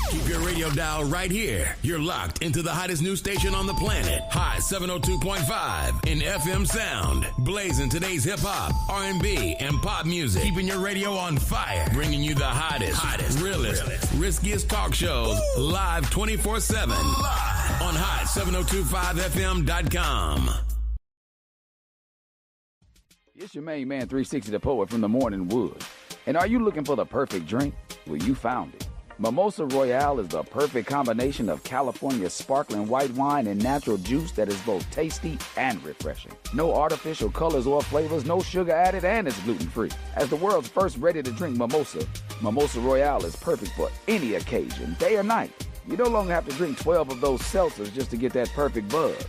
Keep your radio dial right here. You're locked into the hottest news station on the planet. Hot 702.5 in FM sound. Blazing today's hip-hop, R&B, and pop music. Keeping your radio on fire. Bringing you the hottest, realest, riskiest talk shows live 24/7 on hot7025fm.com. It's your main man, 360 the Poet from the Morning Wood. And are you looking for the perfect drink? Well, you found it. Mimosa Royale is the perfect combination of California sparkling white wine and natural juice that is both tasty and refreshing. No artificial colors or flavors, no sugar added, and it's gluten-free. As the world's first ready-to-drink mimosa, Mimosa Royale is perfect for any occasion, day or night. You no longer have to drink 12 of those seltzers just to get that perfect buzz.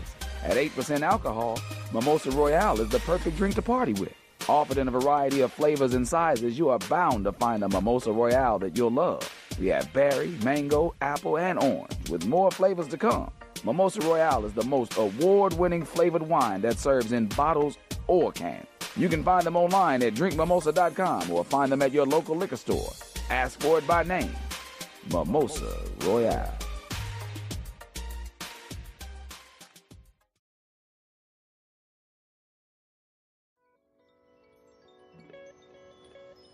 At 8% alcohol, Mimosa Royale is the perfect drink to party with. Offered in a variety of flavors and sizes, you are bound to find a Mimosa Royale that you'll love. We have berry, mango, apple, and orange, with more flavors to come. Mimosa Royale is the most award-winning flavored wine that serves in bottles or cans. You can find them online at drinkmimosa.com or find them at your local liquor store. Ask for it by name. Mimosa Royale.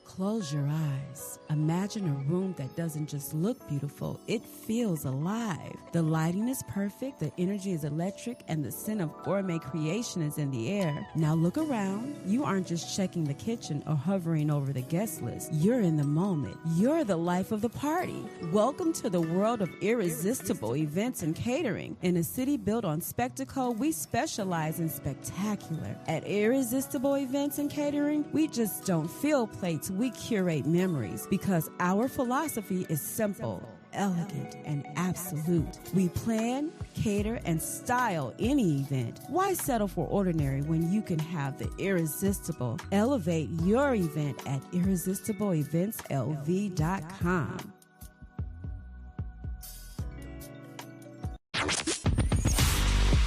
Close your eyes. Imagine a room that doesn't just look beautiful, it feels alive. The lighting is perfect, the energy is electric, and the scent of gourmet creation is in the air. Now look around. You aren't just checking the kitchen or hovering over the guest list. You're in the moment. You're the life of the party. Welcome to the world of irresistible events and catering. In a city built on spectacle, we specialize in spectacular. At Irresistible Events and Catering, we just don't fill plates, we curate memories, because our philosophy is simple, elegant, and absolute. We plan, cater, and style any event. Why settle for ordinary when you can have the irresistible? Elevate your event at irresistibleeventslv.com.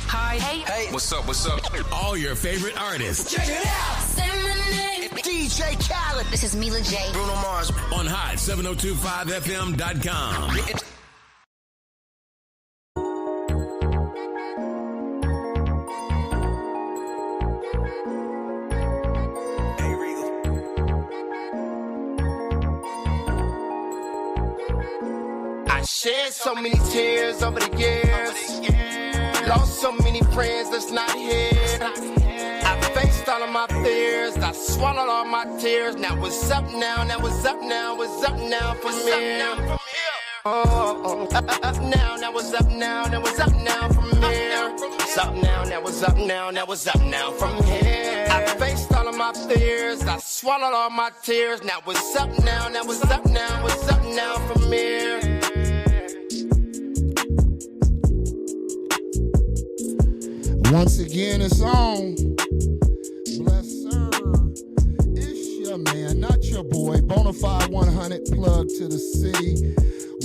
Hi. Hey. What's up? All your favorite artists. Check it out. Say my name. DJ Khaled. This is Mila J. Bruno Mars. On hot7025fm.com. I shed so many tears over the years. Lost so many friends that's not here. I faced all of my fears. I swallowed all my tears. Now what's up now? What's up now from here? Oh, up now. Now what's up now? What's up now from here? What's up now? What's up now? What's up now from here? I faced all of my fears. I swallowed all my tears. Now what's up now? What's up now? What's up now from here? Once again, it's on. Bless sir. It's your man, not your boy. BONAFIED100, plug to the city.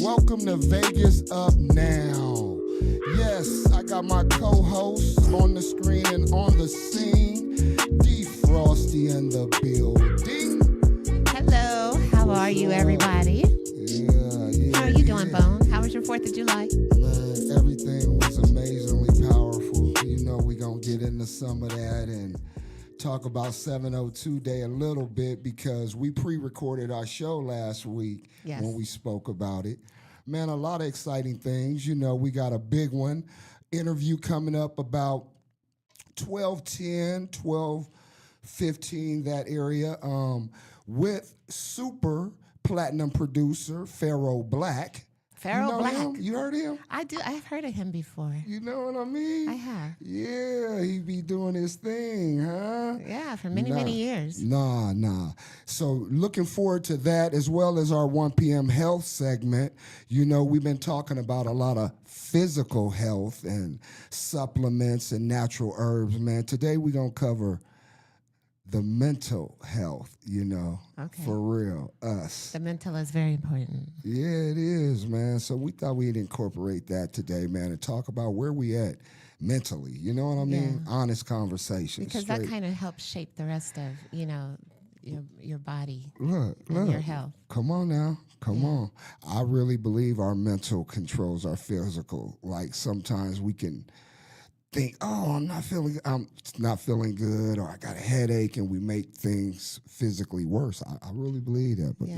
Welcome to Vegas Up Now. Yes, I got my co-hosts on the screen and on the scene. D Frosty in the building. Hello, how are you, everybody? Yeah. How are you doing, Bone? How was your 4th of July? Man, everything was amazingly powerful. You know, we're going to get into some of that and talk about 702 Day a little bit because we pre-recorded our show last week when we spoke about it. Man, a lot of exciting things. You know, we got a big one. Interview coming up about 12:10, 12:15, that area, with super platinum producer Pharaoh Black. Pharaoh Black. Him? You heard him? I do. I've heard of him before. You know what I mean? I have. Yeah, he be doing his thing, huh? Yeah, for many years. Nah. So looking forward to that as well as our 1 p.m. health segment. You know, we've been talking about a lot of physical health and supplements and natural herbs, man. Today we're going to cover the mental health, you know, for real, us. The mental is very important. Yeah, it is, man. So we thought we'd incorporate that today, man, and talk about where we at mentally. You know what I mean? Yeah. Honest conversation. Because that kind of helps shape the rest of, you know, your body look, and your health. Come on now. Come on. I really believe our mental controls our physical. Like sometimes we can think, oh, I'm not feeling good, or I got a headache, and we make things physically worse. I really believe that. But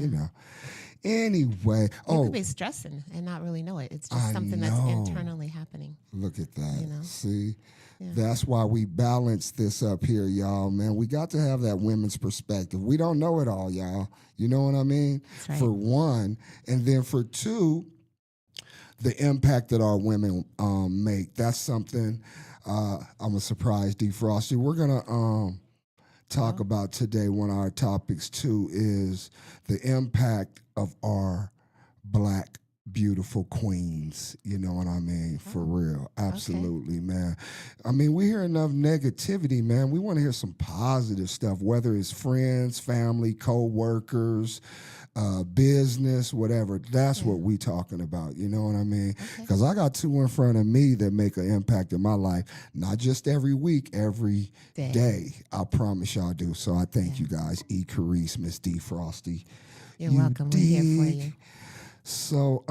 anyway. You could be stressing and not really know it. It's just something that's internally happening. Look at that. You know? See? Yeah. That's why we balance this up here, y'all, man. We got to have that women's perspective. We don't know it all, y'all. You know what I mean? That's right. For one. And then for two, the impact that our women make. That's something I'm a surprise, D. Frosty. We're going to talk about today. One of our topics, too, is the impact of our black beautiful queens, you know what I mean? For real. Absolutely, man. I mean, we hear enough negativity, man. We want to hear some positive stuff, whether it's friends, family, co-workers, business, whatever. That's what we talking about, you know what I mean? Because I got two in front of me that make an impact in my life, not just every week, every day. I promise y'all do. So I thank you guys, E. Carice, Miss D. Frosty. You're welcome. We're here for you. So,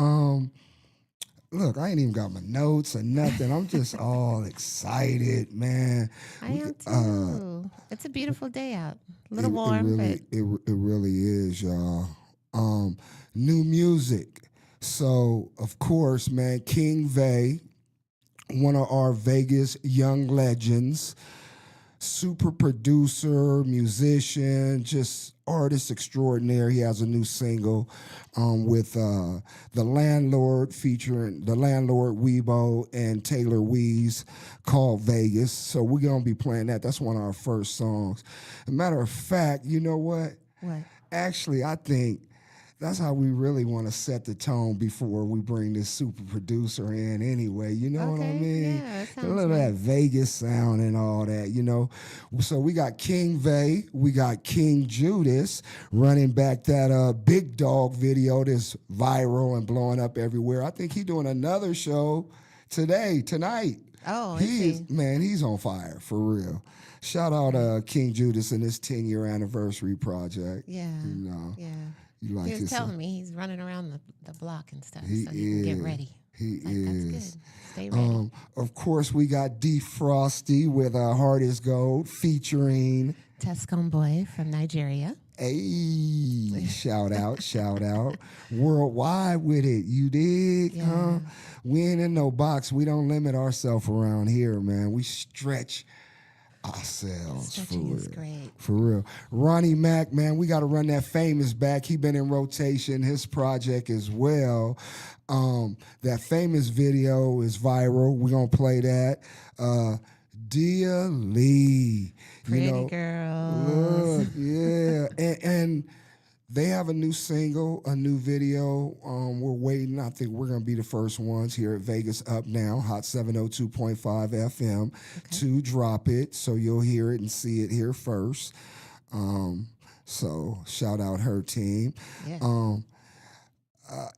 look, I ain't even got my notes or nothing. I'm just all excited, man. I am too. It's a beautiful day out. A little warm, but it really is, y'all. New music. So, of course, man, King Vay, one of our Vegas young legends, super producer, musician, just artist extraordinaire. He has a new single with The Landlord, featuring The Landlord, Weibo, and Taylor Weeze, called Vegas. So we're going to be playing that. That's one of our first songs. As a matter of fact, you know what? What? Actually, I think that's how we really want to set the tone before we bring this super producer in anyway. You know what I mean? Yeah, a little of that Vegas sound and all that, you know. So we got King Vay, we got King Judas running back that Big Dog video that's viral and blowing up everywhere. I think he's doing another show tonight. Oh, is he? Man, he's on fire, for real. Shout out King Judas and his 10-year anniversary project. Yeah. You know. Yeah. Like he was telling me he's running around the block and stuff, so he can get ready. He is. That's good. Stay ready. Of course, we got D. Frosty with Heart is Gold featuring Tescom Boy from Nigeria. Hey, shout out. Worldwide with it, you dig? Huh? We ain't in no box. We don't limit ourselves around here, man. We stretch ourselves. Stretching is great. For real. Ronnie Mac, man, we got to run that Famous back. He been in rotation, his project as well. That Famous video is viral. We're going to play that. Dear Lee. Pretty girl. Look, yeah. and they have a new single, a new video. We're waiting. I think we're going to be the first ones here at Vegas Up Now, Hot 702.5 FM, to drop it. So you'll hear it and see it here first. So shout out her team. Yeah.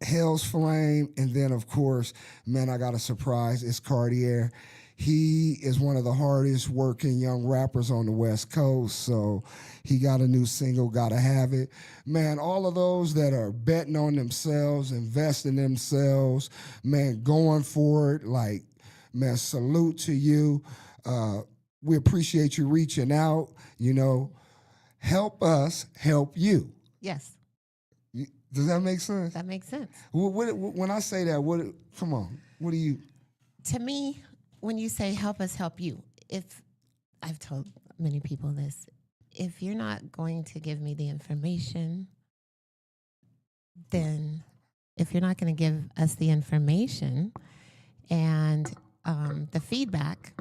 Hell's Flame. And then, of course, man, I got a surprise. It's Cartier. He is one of the hardest working young rappers on the West Coast, so he got a new single, Gotta Have It. Man, all of those that are betting on themselves, investing themselves, man, going for it, like, man, salute to you. We appreciate you reaching out, you know. Help us help you. Yes. Does that make sense? That makes sense. When I say that, come on, what do you? To me, when you say help us help you, if I've told many people this, if you're not going to give me the information, then if you're not going to give us the information and the feedback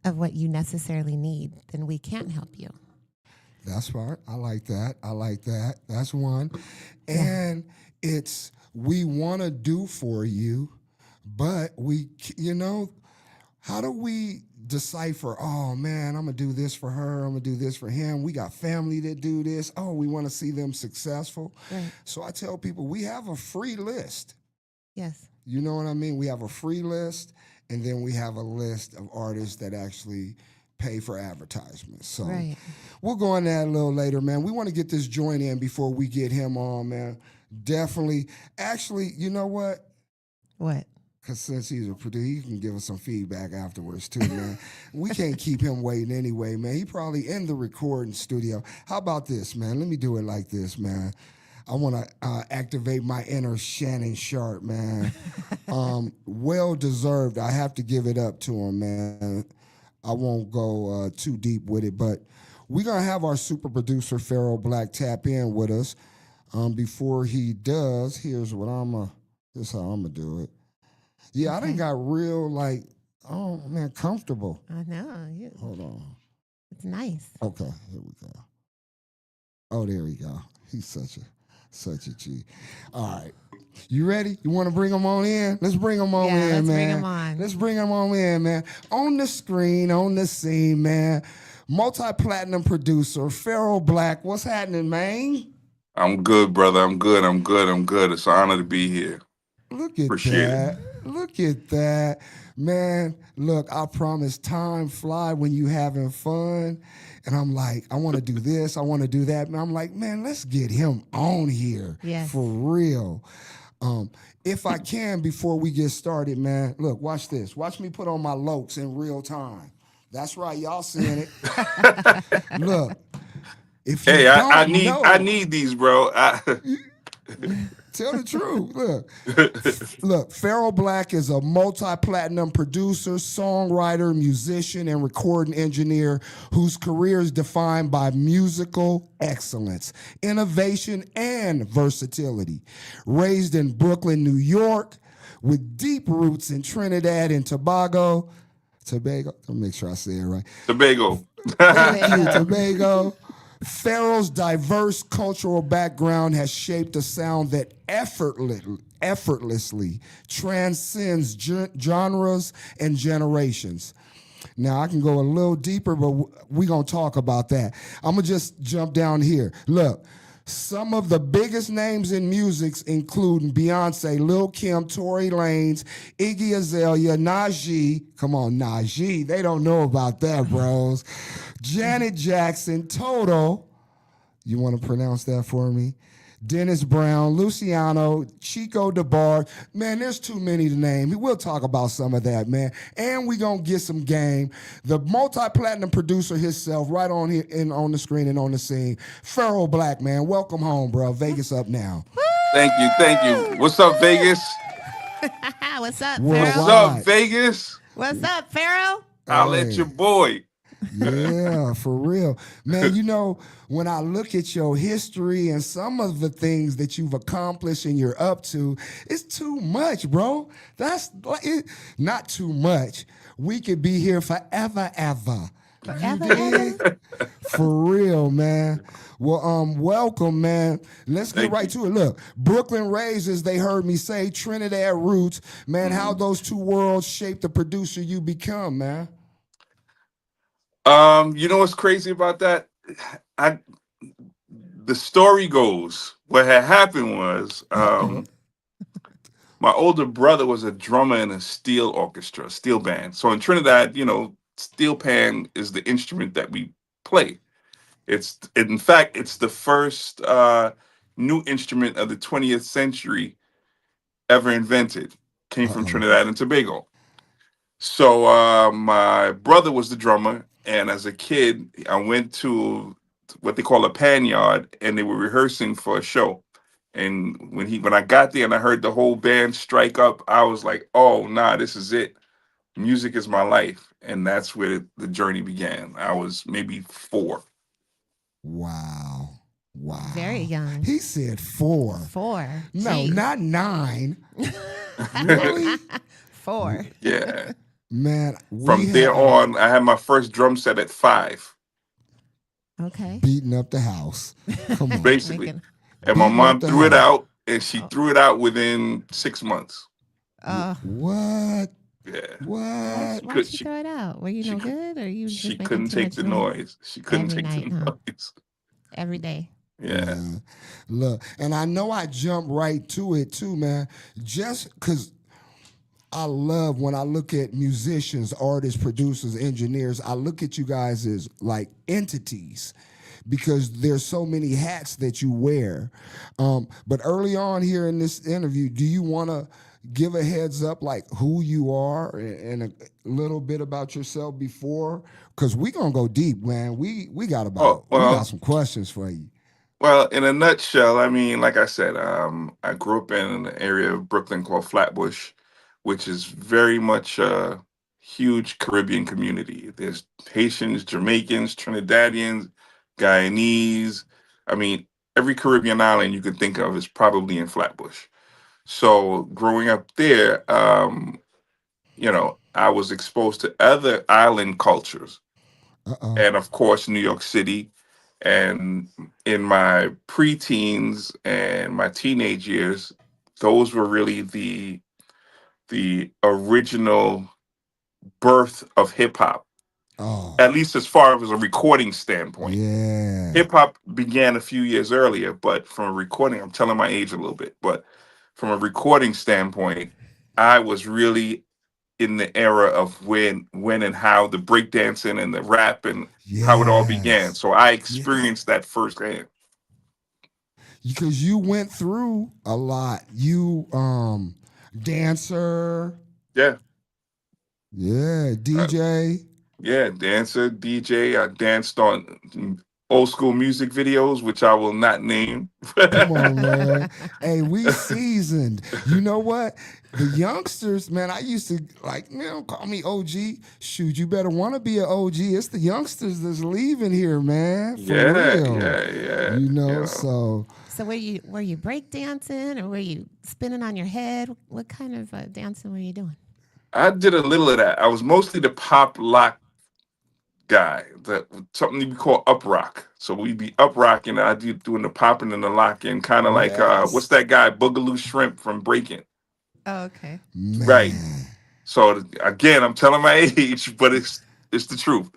of what you necessarily need, then we can't help you. That's right. I like that. That's one. And it's, we want to do for you, but we, you know, how do we decipher, oh, man, I'm going to do this for her, I'm going to do this for him. We got family that do this. Oh, we want to see them successful. Right. So I tell people, we have a free list. Yes. You know what I mean? We have a free list, and then we have a list of artists that actually pay for advertisements. So we'll go on that a little later, man. We want to get this joint in before we get him on, man. Definitely. Actually, you know what? What? Because since he's a producer, he can give us some feedback afterwards too, man. We can't keep him waiting anyway, man. He probably in the recording studio. How about this, man? Let me do it like this, man. I want to activate my inner Shannon Sharp, man. Well deserved. I have to give it up to him, man. I won't go too deep with it, but we're going to have our super producer, Pharaoh Black, tap in with us. Before he does, here's what this is how I'm going to do it. Yeah, I done got real, like, oh, man, comfortable. I know. Hold on. It's nice. Okay, here we go. Oh, there we go. He's such a G. All right. You ready? You want to bring him on in? Let's bring him on in, let's man. bring him on. Let's bring him on in, man. On the screen, on the scene, man. Multi-platinum producer, Pharaoh Black. What's happening, man? I'm good, brother. I'm good. It's an honor to be here. Look at Appreciate that. Look at that. Man, look, I promise time fly when you having fun. And I'm like, I want to do this. I want to do that. And I'm like, man, let's get him on here. Yes. For real. If I can, before we get started, man, look, watch this. Watch me put on my lokes in real time. That's right. Y'all seeing it. Look. If you Hey, I know, need these, bro. Tell the truth. Look, Pharaoh Black is a multi-platinum producer, songwriter, musician, and recording engineer whose career is defined by musical excellence, innovation, and versatility. Raised in Brooklyn, New York, with deep roots in Trinidad and Tobago. Let me make sure I say it right. Tobago. Thank you, Tobago. Pharaoh's diverse cultural background has shaped a sound that effortlessly transcends genres and generations. Now, I can go a little deeper, but we're going to talk about that. I'm going to just jump down here. Look, some of the biggest names in music, including Beyonce, Lil' Kim, Tory Lanez, Iggy Azalea, Najee. Come on, Najee. They don't know about that, bros. Janet Jackson, Toto. You want to pronounce that for me? Dennis Brown, Luciano, Chico DeBar. Man, there's too many to name. We'll talk about some of that, man. And we're going to get some game. The multi-platinum producer himself right on here and on the screen and on the scene. Pharaoh Black, man. Welcome home, bro. Vegas up now. Thank you. What's up, Vegas? What's up, Worldwide. Pharaoh? What's up, Vegas? What's up, Pharaoh? I'll let your boy. Yeah, for real. Man, you know, when I look at your history and some of the things that you've accomplished and you're up to, it's too much, bro. That's like not too much. We could be here forever, ever. Forever. For real, man. Well, welcome, man. Let's get right to it. Look, Brooklyn raised, as they heard me say, Trinidad roots. Man, how those two worlds shape the producer you become, man. You know what's crazy about that? The story goes, what had happened was, my older brother was a drummer in a steel orchestra, steel band. So in Trinidad, you know, steel pan is the instrument that we play. In fact, it's the first new instrument of the 20th century ever invented. Came from Trinidad and Tobago. So my brother was the drummer, and as a kid, I went to what they call a pan yard, and they were rehearsing for a show. And when I got there and I heard the whole band strike up, I was like, "Oh, nah, this is it. Music is my life," and that's where the journey began. I was maybe 4. Wow. Very young. He said 4. 4. No, Jeez. not 9. Really? 4. Yeah. Man, From there on, I had my first drum set at 5. Okay. Beating up the house. Come on. Basically. And my mom threw it out, and she threw it out within 6 months. What? Yeah. What? Why did she throw it out? Were you no good, or you just She making couldn't too take much the noise? noise. She couldn't Every take the night, huh? noise. Every day. Yeah. Look, and I know I jumped right to it too, man. Just because I love when I look at musicians, artists, producers, engineers, I look at you guys as like entities because there's so many hats that you wear. But early on here in this interview, do you want to give a heads up like who you are and a little bit about yourself before? Because we gonna go deep, man. Oh, We got well, some questions for you. well, in a nutshell, I mean, like I said, I grew up in an area of Brooklyn called Flatbush, which is very much a huge Caribbean community. There's Haitians, Jamaicans, Trinidadians, Guyanese. I mean, every Caribbean island you can think of is probably in Flatbush. So growing up there, I was exposed to other island cultures, Uh-oh. and of course, New York City. And in my preteens and my teenage years, those were really the original birth of hip hop, Oh, at least as far as a recording standpoint. yeah. Hip hop began a few years earlier, but from a recording, I'm telling my age a little bit, but from a recording standpoint, I was really in the era of when and how the breakdancing and the rap and how it all began. Yes. So I Yeah. experienced that firsthand. Because you went through a lot. You dancer, Yeah. yeah, Uh, DJ. yeah, dancer, DJ. I danced on old school music videos, which I will not name. Come on, man. Hey, we seasoned. You know what? The youngsters, man, I used to like, call me OG. Shoot, you better want to be an OG. It's the youngsters that's leaving here, man. For Yeah, real. yeah, yeah. So So were you break dancing or were you spinning on your head? What kind of dancing were you doing? I did a little of that. I was mostly the pop lock guy, that something we call up rock. So we'd be up rocking. I'd be doing the popping and the locking, kind of like what's yes, that guy Boogaloo Shrimp from Breaking? Oh, okay. Right. man. So again, I'm telling my age, but it's the truth.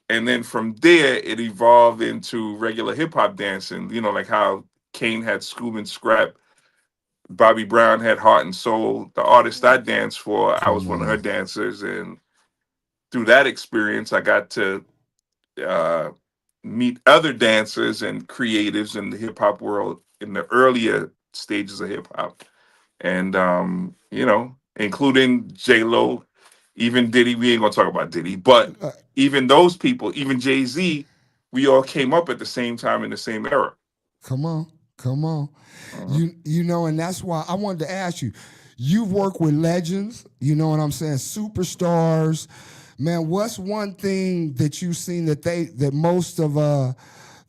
And then from there, it evolved into regular hip hop dancing. Like how Kane had Scoob and Scrap, Bobby Brown had Heart and Soul. The artist I danced for, I was Come one of her on. dancers, and through that experience, I got to uh, meet other dancers and creatives in the hip hop world in the earlier stages of hip hop, and including J Lo, even Diddy. We ain't gonna talk about Diddy, but Uh, even those people, even Jay Z, we all came up at the same time in the same era. Come on. Come on. Uh, And that's why I wanted to ask you. You've worked with legends, you know what I'm saying? Superstars. Man, what's one thing that you've seen that most of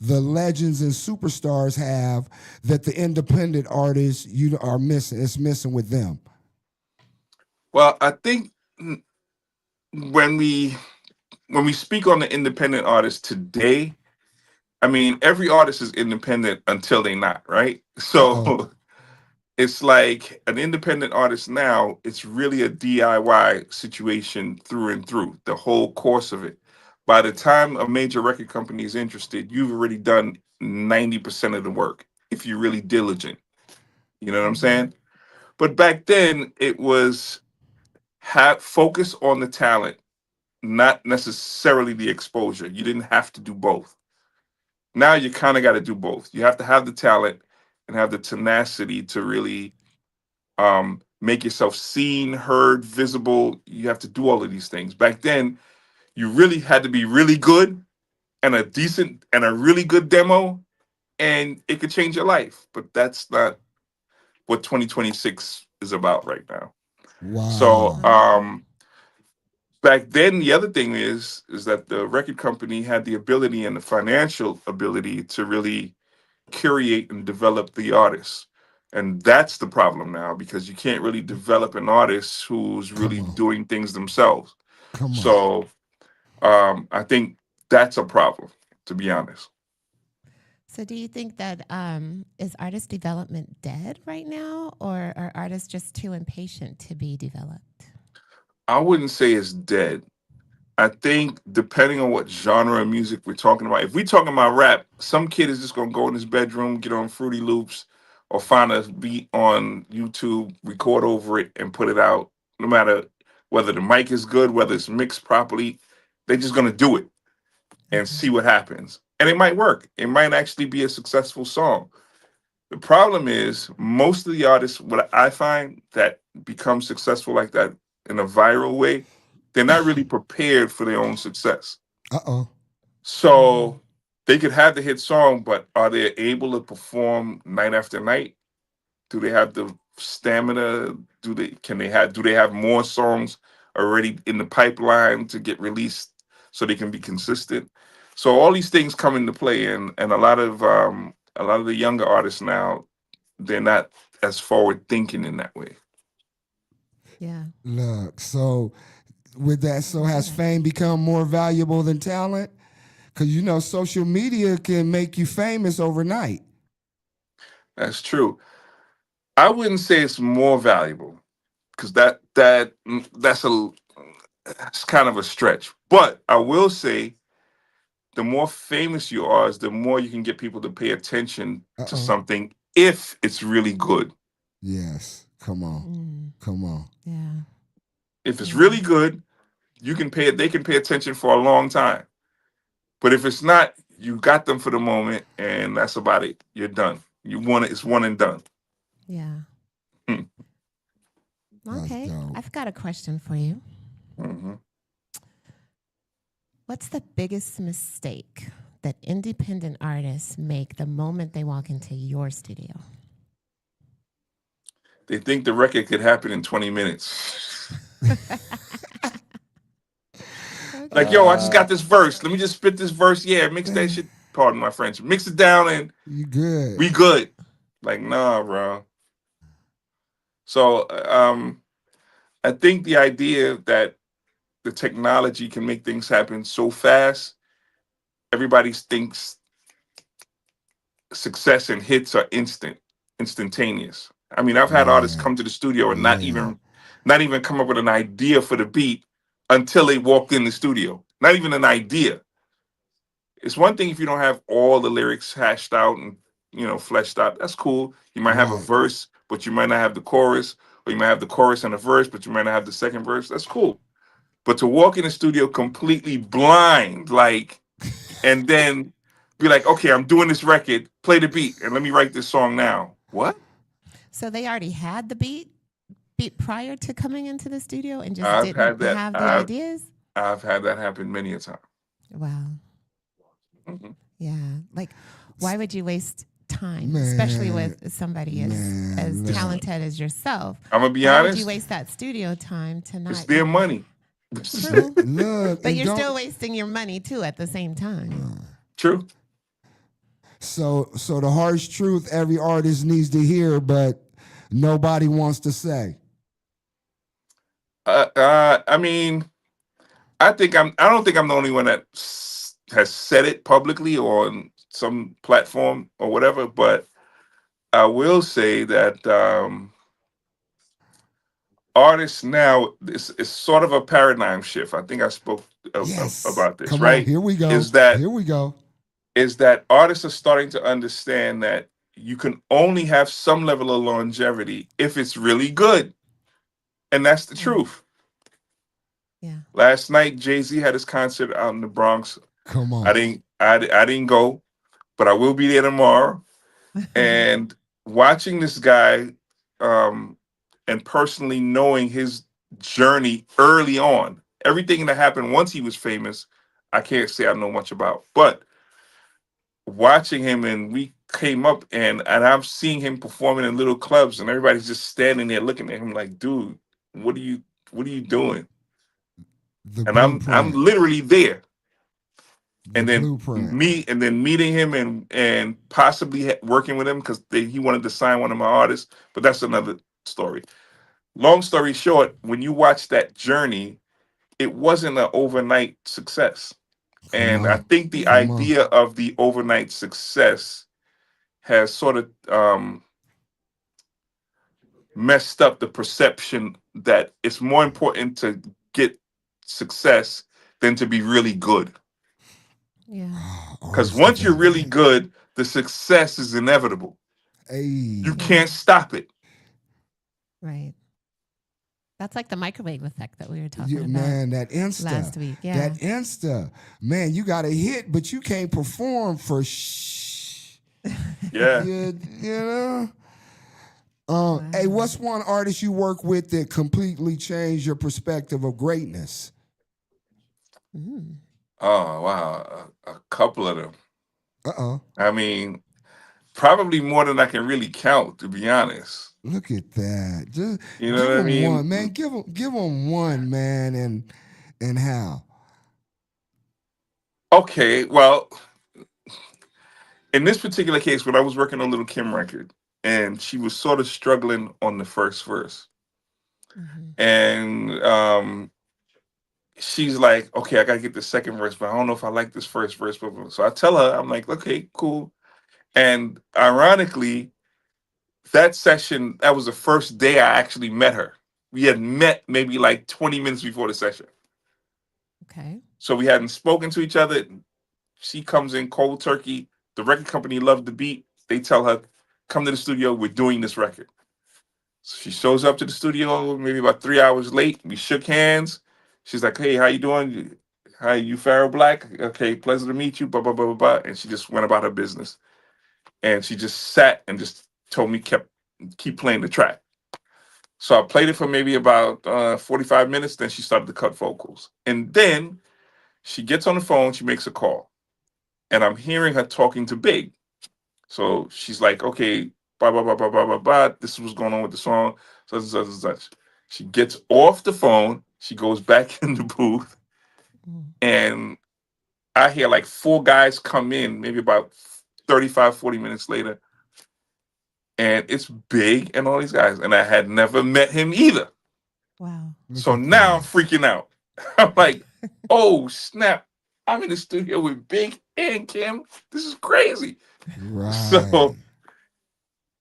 the legends and superstars have that the independent artists you are missing? It's missing with them. well, I think when we speak on the independent artists today, I mean every artist is independent until they not, right? Uh-oh. So it's like an independent artist now, it's really a DIY situation through and through, the whole course of it. By the time a major record company is interested, you've already done 90% of the work if you're really diligent. You know what I'm Hmm. saying? But back then, it was have focus on the talent, not necessarily the exposure. You didn't have to do both. Now you kind of got to do both. You have to have the talent and have the tenacity to really make yourself seen, heard, visible. You have to do all of these things. Back then, you really had to be really good and a decent and a really good demo, and it could change your life. But that's not what 2026 is about right now. So Wow. back then, the other thing is that the record company had the ability and the financial ability to really curate and develop the artist. And that's the problem now because you can't really develop an artist who's Come really on. doing things themselves. Come on. So I think that's a problem, to be honest. So do you think that is artist development dead right now, or are artists just too impatient to be developed? I wouldn't say it's dead. I think depending on what genre of music we're talking about, if we're talking about rap, some kid is just gonna go in his bedroom, get on Fruity Loops, or find a beat on YouTube, record over it, and put it out. No matter whether the mic is good, whether it's mixed properly, they're just gonna do it and Okay. see what happens. and it might work. It might actually be a successful song. The problem is most of the artists, what I find that become successful like that in a viral way, they're not really prepared for their own success. Uh-oh. Mm-hmm. So they could have the hit song, but are they able to perform night after night? Do they have the stamina? Do they have more songs already in the pipeline to get released so they can be consistent? So all these things come into play, and a lot of the younger artists now, they're not as forward thinking in that way. Yeah. Look, so with that, I so hear has that. fame become more valuable than talent? Because you know, social media can make you famous overnight. That's true. I wouldn't say it's more valuable because that's kind of a stretch. But I will say the more famous you are, is the more you can get people to pay attention to Uh-oh. something if it's really good. Yes. Come on. Mm, Come on. yeah. If it's Yeah. really good, you can pay they can pay attention for a long time. But if it's not, you got them for the moment and that's about it. You're done. You want it, it's one and done. Yeah. Hmm. That's Okay. dope. I've got a question for you. Mhm. What's the biggest mistake that independent artists make the moment they walk into your studio? They think the record could happen in 20 minutes. Like, yo, I just Okay. got this verse. Let me just spit this verse. Yeah, mix that shit. Pardon my French. Mix it down and You good. we good. Like, nah, bro. So, I think the idea that the technology can make things happen so fast, everybody thinks success and hits are instantaneous. I mean, I've had artists Yeah. come to the studio and Yeah. not even come up with an idea for the beat until they walked in the studio. Not even an idea. It's one thing if you don't have all the lyrics hashed out and fleshed out. That's cool. You might have a Right. verse, but you might not have the chorus, or you might have the chorus and a verse, but you might not have the second verse. That's cool. But to walk in the studio completely blind, like, and then be like, okay, I'm doing this record, play the beat, and let me write this song now. What? So they already had the beat prior to coming into the studio and just I've didn't had that. have the ideas? I've had that happen many a time. Wow. Mhm. Yeah. Like, why would you waste time, especially Man. with somebody as Man. Look. talented as yourself? I'm gonna be Why would you honest. waste that studio time to It's not their come? money. True. Look. But And you're don't still wasting your money too at the same time. True. so the harsh truth every artist needs to hear, but nobody wants to say. I mean, I don't think I'm the only one that has said it publicly or on some platform or whatever. But I will say that artists now, it's sort of a paradigm shift. I think I spoke Yes. about this. Come on. Right? Here we go. Is that Here we go. is that artists are starting to understand that you can only have some level of longevity if it's really good, and that's the Yeah. truth. Yeah. Last night, Jay-Z had his concert out in the Bronx. Come I on. didn't I didn't go, but I will be there tomorrow. And watching this guy, um, and personally knowing his journey early on, everything that happened once he was famous, I can't say I know much about. But watching him, and we came up, and I'm seeing him performing in little clubs, and everybody's just standing there looking at him like, dude, what are you doing? The And I'm blueprint. literally there. The And then blueprint. meeting him and possibly working with him because he wanted to sign one of my artists, but that's another story. Long story short, when you watch that journey, it wasn't an overnight success, Come and I on. think the Yeah. Come on. idea of the overnight success has sort of messed up the perception that it's more important to get success than to be really good. Yeah. Because Artists once you're forgot really that. good, the success is inevitable. You Hey. Yeah. can't stop it. Right. That's like the microwave effect that we were talking You, about man, that Insta. last week. Yeah. That Insta. Man, you got a hit, but you can't perform for shh. Yeah. You know? Hey, Wow. what's one artist you work with that completely changed your perspective of greatness? Mm. Oh wow, a couple of them. Uh-oh. I mean, probably more than I can really count, to be honest. Look at that. Just You know give what I them mean? one, man. Give them one, man, and how. Okay, well, in this particular case, when I was working on Little Kim record, and she was sort of struggling on the first verse, Hmm. and she's like, "Okay, I gotta get the second verse, but I don't know if I like this first verse." Blah, blah, blah. So I tell her, I'm like, "Okay, cool." And ironically, that session, that was the first day I actually met her. We had met maybe like 20 minutes before the session. Okay. So we hadn't spoken to each other. She comes in cold turkey. The record company loved the beat. They tell her, come to the studio. We're doing this record. So she shows up to the studio maybe about 3 hours late. We shook hands. She's like, hey, how you doing? Hi, you Pharaoh Black? Okay, pleasure to meet you. Blah, blah, blah, blah, blah. And she just went about her business. And she just sat and just told me, keep playing the track. So I played it for maybe about 45 minutes. Then she started to cut vocals. And then she gets on the phone. She makes a call. And I'm hearing her talking to Big. So she's like, okay, blah, blah, blah, blah, blah, blah, blah. This is what's going on with the song. Such and such and such. She gets off the phone. She goes back in the booth. Mm. And I hear like four guys come in, maybe about 35, 40 minutes later. And it's Big and all these guys. And I had never met him either. Wow. Look So at now I'm that. freaking out. I'm like, oh, snap. I'm in the studio with Big and Kim. This is crazy. Right. So,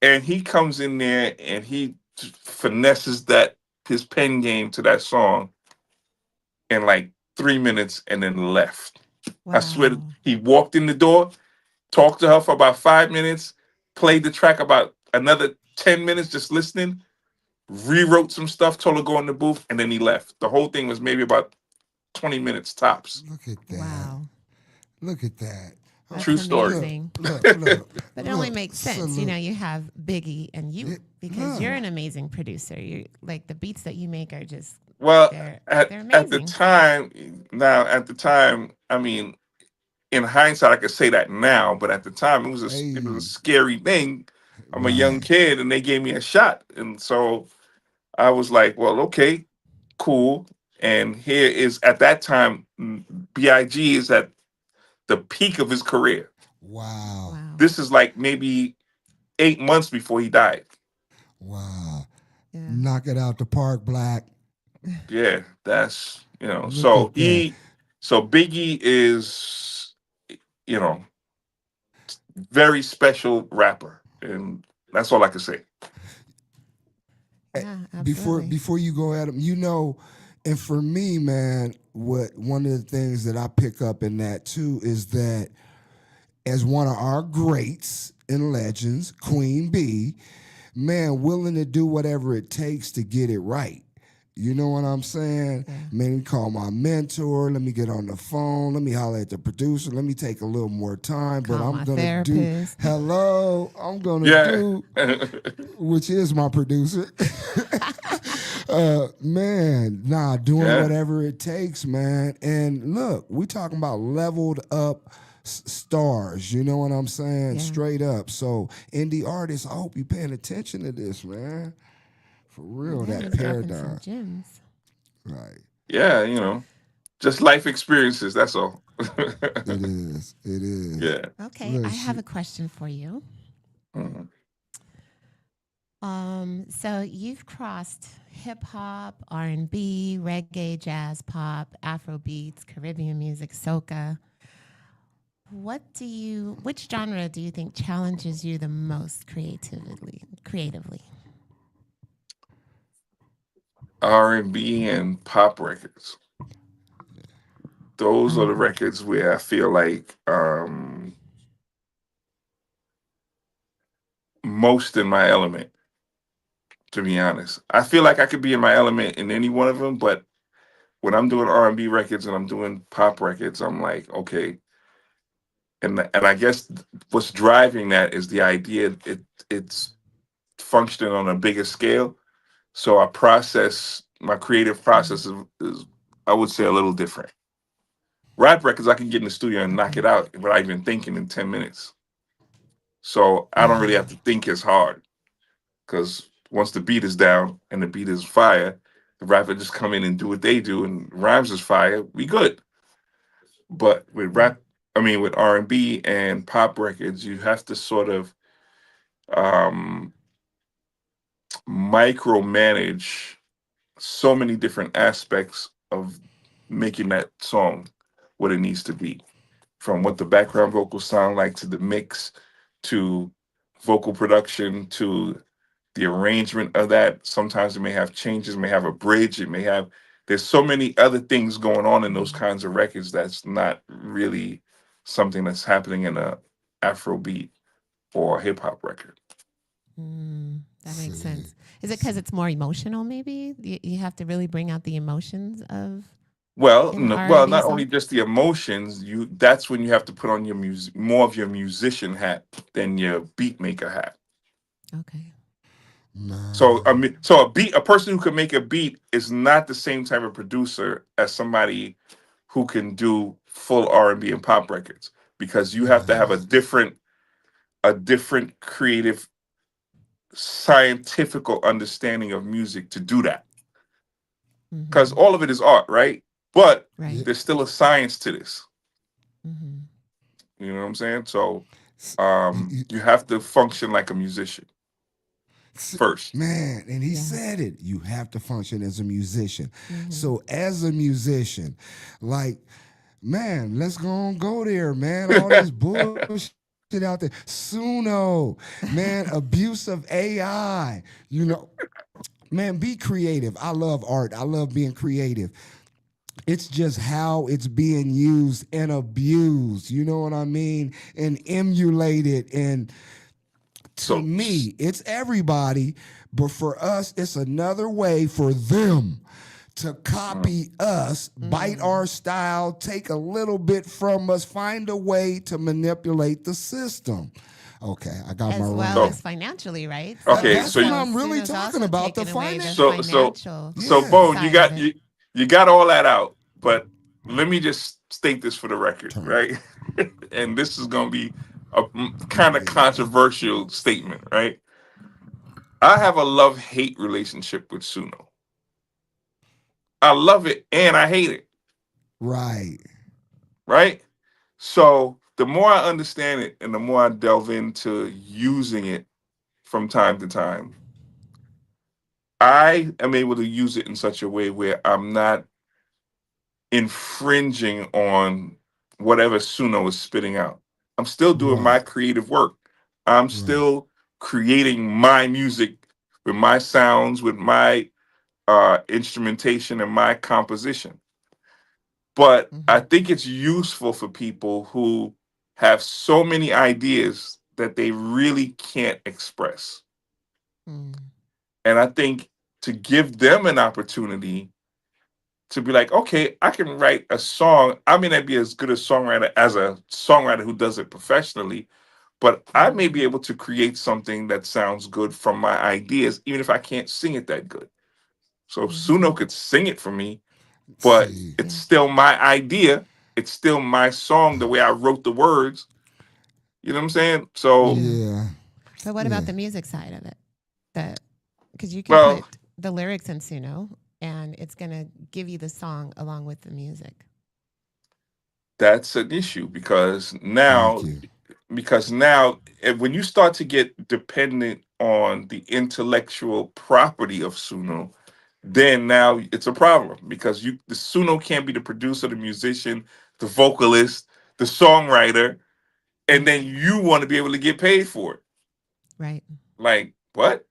and he comes in there and he finesses his pen game to that song in like 3 minutes and then left. I swear, Wow. he walked in the door, talked to her for about 5 minutes, played the track about another 10 minutes just listening, rewrote some stuff, told her to go in the booth, and then he left. The whole thing was maybe about 20 minutes tops. Look at that. Wow. Look at that. That's True story. amazing. Look. But it only Look. makes sense. You Salute. know, you have Biggie and you It- because you're no. an amazing producer. You like the beats that you make are just Well, they're at the amazing. time, I mean, in hindsight, I could say that now, but at the time, it was a Hey. scary thing. I'm a young Right. kid, and they gave me a shot, and so I was like, well, okay, cool. And here is at that time, Big is at the peak of his career. Wow. Wow. This is like maybe 8 months before he died. Wow. Yeah. Knock it out the park, Black. Yeah, that's Look at that. So Biggie is you know very special rapper, and that's all I can say. Yeah, before absolutely. before you go at him, and for me, man, what one of the things that I pick up in that too is that as one of our greats and legends, Queen B, man, willing to do whatever it takes to get it right. You know what I'm saying? Yeah. Man, call my mentor. Let me get on the phone. Let me holler at the producer. Let me take a little more time, but Call I'm my going to do, therapist. hello, I'm going to Yeah. do, which is my producer. Man, doing Yeah. whatever it takes, man. And look, we talking about leveled up stars. You know what I'm saying? Yeah. Straight up. So, indie artists, I hope you paying attention to this, man. For real, Yeah, that he's dropping some paradigm. gems. Right. Yeah, just life experiences. That's all. It is. It is. Yeah. Okay, Look, I have a question for you. Mhm. So you've crossed hip hop, R&B, reggae, jazz, pop, Afro beats, Caribbean music, soca. Which genre do you think challenges you the most creatively? R&B and pop records. Those are the Um, records where I feel like most in my element, to be honest. I feel like I could be in my element in any one of them, but when I'm doing R&B records and I'm doing pop records, I'm like, okay. And I guess what's driving that is the idea it's functioning on a bigger scale. So my creative Mm. process is I would say a little different. Rap records, I can get in the studio and knock Okay. it out without even thinking in 10 minutes. So I don't really Mm. have to think as hard because once the beat is down and the beat is fire, the rapper just come in and do what they do and rhymes is fire, we good. But with Mm. with R&B and pop records, you have to sort of um, micromanage so many different aspects of making that song what it needs to be, from what the background vocals sound like to the mix to vocal production to the arrangement of that. Sometimes it may have changes, may have a bridge, it may have there's so many other things going on in those Mm. kinds of records that's not really something that's happening in a Afrobeat or a hip hop record. Mm. That makes See, sense. Is it because it's more emotional? Maybe you have to really bring out the emotions of Well, in an R and well, B not only song. just the emotions, you that's when you have to put on your music more of your musician hat than your beat maker hat. Okay. So I man. mean, so a person who can make a beat is not the same type of producer as somebody who can do full R&B and pop records because you have to have Right. a different creative scientific understanding of music to do that. Because Mm-hmm. all of it is art, right? But Yeah. Right. there's still a science to this. Mm-hmm. You know what I'm saying? So S- y- y- you have to function like a musician first. Man, and he Yeah. said it. You have to function as a musician. Mm-hmm. So, as a musician, like, man, let's go there, man. All this bullshit out there. Suno, man, abuse of AI. Man, be creative. I love art. I love being creative. It's just how it's being used and abused. You know what I mean? And emulated. And to So me, it's everybody, but for us, it's another way for them to mm, copy us, bite Mm. our style, take a little bit from us, find a way to manipulate the system. Okay, I got my As well so as rant. financially, right? okay, So That's so what you, I'm really Suno's talking also about. The taken away the finance. so so financial so Yeah, Bone, you side of got it. you got all that out, but let me just state this for the record, turn right? And this is gonna be a kind of yeah. controversial statement, right? I have a love hate relationship with Suno. I love it and I hate it, Right. right? So the more I understand it and the more I delve into using it from time to time, I am able to use it in such a way where I'm not infringing on whatever Suno is spitting out. I'm still doing my Right. creative work. I'm Right. still creating my music with my sounds, with my instrumentation and my composition. But I Mm-hmm. think it's useful for people who have so many ideas that they really can't express. Mm. And I think to give them an opportunity to be like, okay, I can write a song. I may not be as good a songwriter as a songwriter who does it professionally, but I may be Mm-hmm. able to create something that sounds good from my ideas, even if I can't sing it that good. So Mm-hmm. Suno could sing it for me, but See. it's Yeah. still my idea. It's still my song, the way I wrote the words. You know what I'm saying? So, Yeah. Yeah. But what about Yeah. the music side of it? That because you can well, put the lyrics in Suno and it's gonna give you the song along with the music. that's an issue Thank you. because now when you start to get dependent on the intellectual property of Suno, then now it's a problem because the Suno can't be the producer, the musician, the vocalist, the songwriter, and Right. then you want to be able to get paid for it. Right. Like what?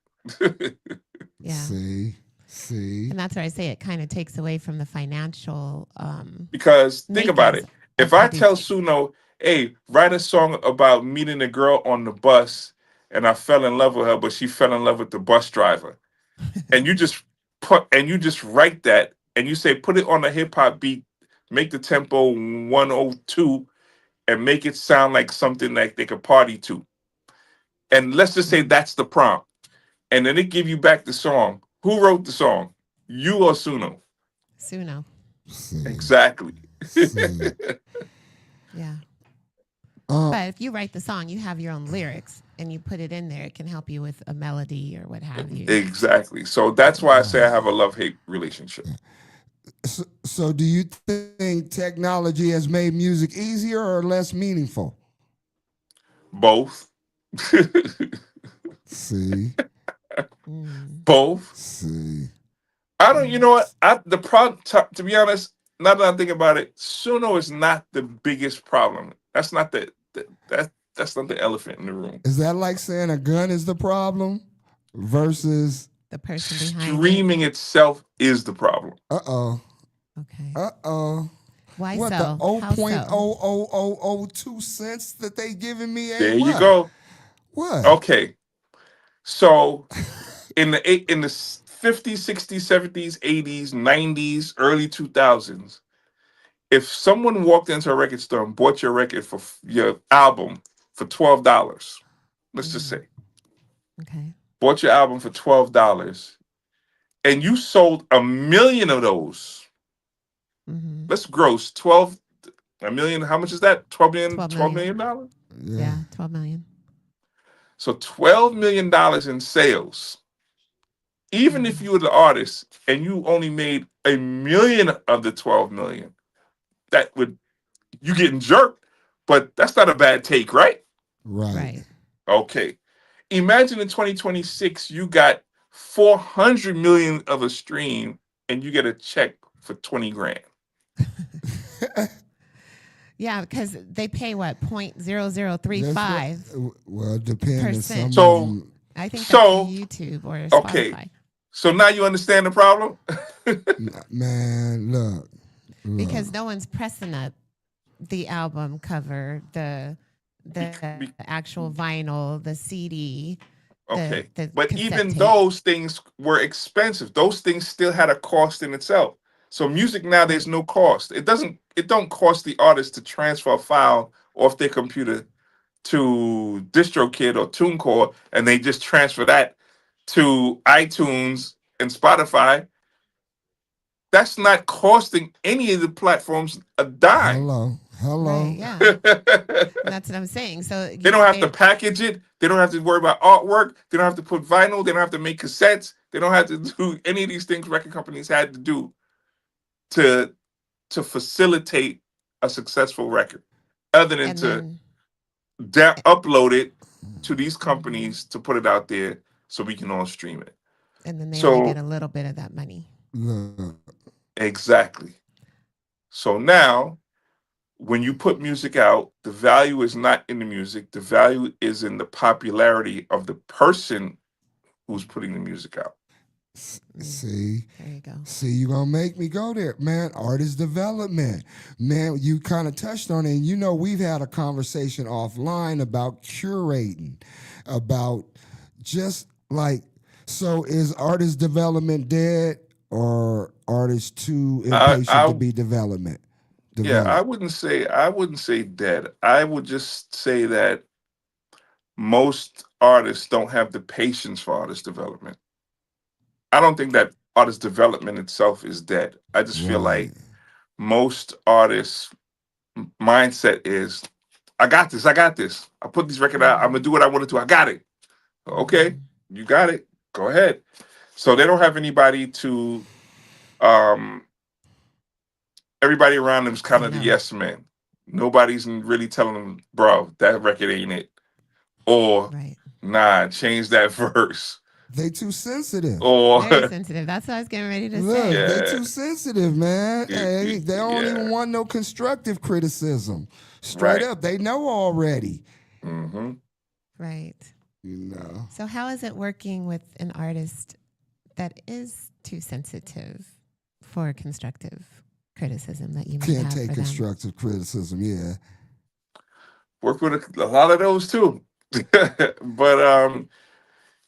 Yeah. See. See. And that's where I say it kind of takes away from the financial Because think about makings it. If of I tell producing. Suno, hey, write a song about meeting a girl on the bus and I fell in love with her, but she fell in love with the bus driver. and you just write that, and you say put it on a hip hop beat, make the tempo 102, and make it sound like something like they could party to. And let's just say that's the prompt, and then it give you back the song. Who wrote the song? You or Suno? Suno. See, Exactly. see. Yeah. Uh, But if you write the song, you have your own lyrics and you put it in there. It can help you with a melody or what have you. Exactly. So that's why I say I have a love-hate relationship. so do you think technology has made music easier or less meaningful? Both. See, Mm. Both. see. I don't. You know what? The problem. To be honest, now that I think about it, Suno is not the biggest problem. That's not that's not the elephant in the room. Is that like saying a gun is the problem versus The person behind it. Streaming itself is the problem. uh-oh, Okay. uh-oh. Why What, so? the How so? 0.00002 cents that they giving me ain't There you what? go. What? Okay. So in the 50s, 60s, 70s, 80s, 90s, early 2000s, if someone walked into a record store and bought your record for your album for $12, let's just say, Okay. bought your album for $12, and you sold 1 million of those, Mm-hmm. let's gross 12 a million. How much is that? 12 million, 12 $12 million. million. Yeah. 12 million. So $12 million in sales. Even if you were the artist and you only made 1 million of the 12 million, that would you getting jerked, but that's not a bad take, right? Right. Right. Okay. Imagine in 2026 you got 400 million of a stream and you get a check for 20 grand. Yeah, because they pay what, That's 0.0035. what, well, depending. Some percent. of So them, I think that's so YouTube or okay. Spotify. So now you understand the problem? man, look. Because no one's pressing up the album cover, the Be- actual vinyl, the CD, Okay. the But cassette even tape. those things were expensive. Those things still had a cost in itself. So music now there's Right. no cost. It don't cost the artist to transfer a file off their computer to DistroKid or TuneCore and they just transfer that to iTunes and Spotify. That's not costing any of the platforms a dime. Hello. Right, yeah. They That's what I'm saying. So don't have to package it. They don't have to worry about artwork. They don't have to put vinyl. They don't have to make cassettes. They don't have to do any of these things record companies had to do to facilitate a successful record, other than and to then upload it to these companies to put it out there so we can all stream it. and then they only get So a little bit of that money. Look. exactly. So now when you put music out, the value is not in the music. The value is in the popularity of the person who's putting the music out. See, There you go. see, you gonna make me go there, man. Artist development, man. You kind of touched on it, and you know we've had a conversation offline about curating, about just like. So is artist development dead, or artists too impatient I to be developed? Yeah, I wouldn't say dead. I would just say that most artists don't have the patience for artist development. I don't think that artist development itself is dead. I just feel Right. like most artists' mindset is, I got this, I got this. I put this record out, I'm gonna do what I want to do. I got it. Okay, you got it. Go ahead. So they don't have anybody to um everybody around them is kind Say of the no. yes man. Nobody's really telling them, bro, that record ain't it. Or Right. nah, change that verse. They too sensitive. Or Very sensitive. That's what I was getting ready to Look, say. they yeah. too sensitive, man. Hey, they don't even Yeah. want no constructive criticism. Straight Right. up, they know already. Mm-hmm. Right. You know. So how is it working with an artist that is too sensitive for constructive criticism that you might Can't have take for them? constructive criticism, yeah. Work with a lot of those too. But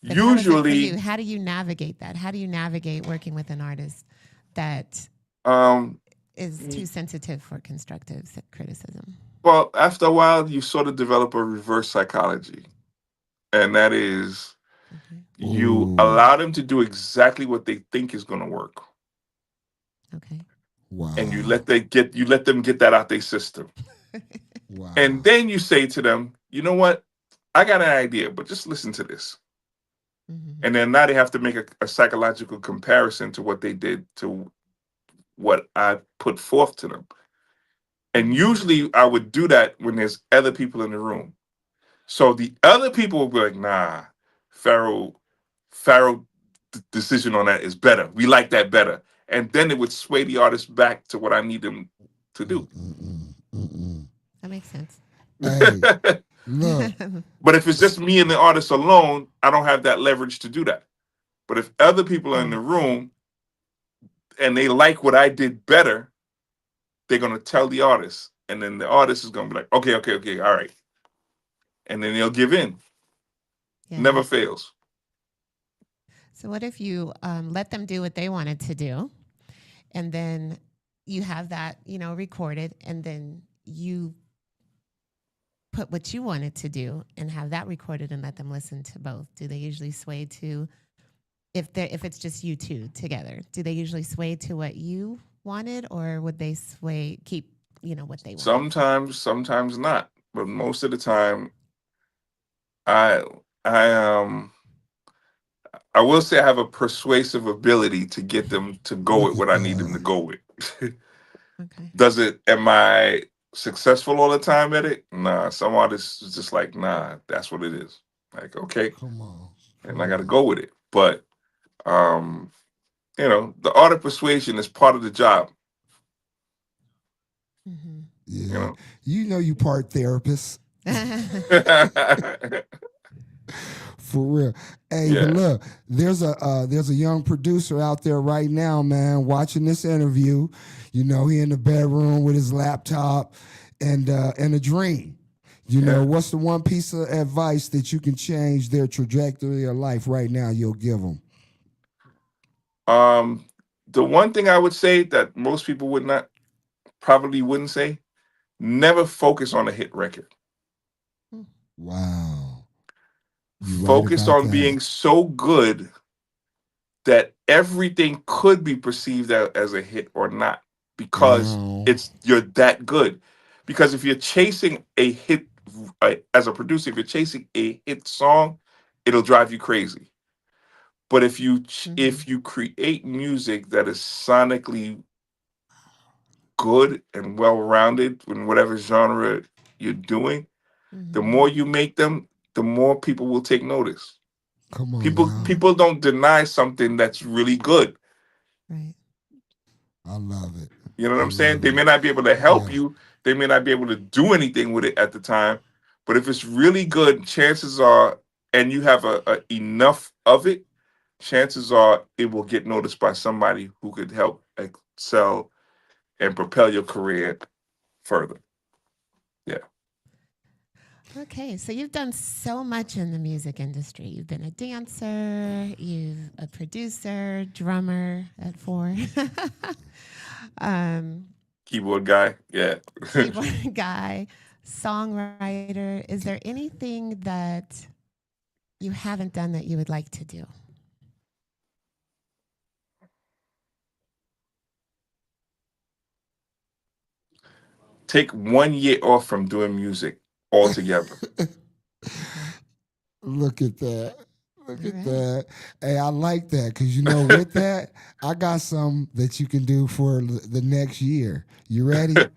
But how is it for Usually, you? How do you navigate that? How do you navigate working with an artist that um, is too sensitive for constructive criticism? well, after a while, you sort of develop a reverse psychology, and that is Okay. you Ooh, allow them to do exactly what they think is going to work, Okay. and wow, you let them get that out their system, and wow. then you say to them, you know what, I got an idea, but just listen to this, Mm-hmm. and then now they have to make a psychological comparison to what they did to what I put forth to them, and Mm-hmm. usually I would do that when there's other people in the room. So the other people will be like, nah, Pharaoh, Pharaoh decision on that is better. We like that better. And then it would sway the artist back to what I need them to do. Mm-mm, mm-mm. That makes sense. Hey, But look. if it's just me and the artist alone, I don't have that leverage to do that. But if other people are in the Right. room and they like what I did better, they're gonna tell the artist. And then the artist is gonna be like, okay, okay, okay, all right. And then they'll give in. Yeah. Never fails. So what if you let them do what they wanted to do, and then you have that, recorded, and then you put what you wanted to do and have that recorded and let them listen to both? Do they usually sway to, if it's just you two together, do they usually sway to what you wanted, or would they keep, what they wanted? Sometimes not. But most of the time I I I will say I have a persuasive ability to get them to go Look with at what I need them that. to go with. Okay. Am I successful all the time at it? Nah. Some artists is just like, nah, that's what it is. Like, okay, Come on, and I come gotta on. go with it. But um, the art of persuasion is part of the job, Mm-hmm. you Yeah, know. you know you part therapist for real. Hey, but Yeah. look, there's a young producer out there right now, man, watching this interview. You know, he in the bedroom with his laptop and a dream. You know, Yeah. what's the one piece of advice that you can change their trajectory of life right now? You'll give them. Um, the one thing I would say that most people probably wouldn't say, never focus on a hit record. Wow, you right Focus about on that. being so good that everything could be perceived as a hit or not, because Wow. you're that good. Because if you're chasing a hit, as a producer, if you're chasing a hit song, it'll drive you crazy. But Mm-hmm. if you create music that is sonically good and well rounded in whatever genre you're doing, the Mm-hmm. more you make them, the more people will take notice. Come on People now. people don't deny something that's really good. Right. I love it. You know what I I'm saying? love They it. may not be able to help Yeah. you. They may not be able to do anything with it at the time. But if it's really good, chances are, and you have a enough of it, chances are it will get noticed by somebody who could help excel and propel your career further. Yeah. Okay, so you've done so much in the music industry. You've been a dancer, you've a producer, drummer at 4, um, Keyboard guy. Yeah. keyboard guy, songwriter. Is there anything that you haven't done that you would like to do? Take 1 year off from doing music altogether. Okay, Look at that. all Look at right. that. Hey, I like that because with that, I got some that you can do for the next year. You ready?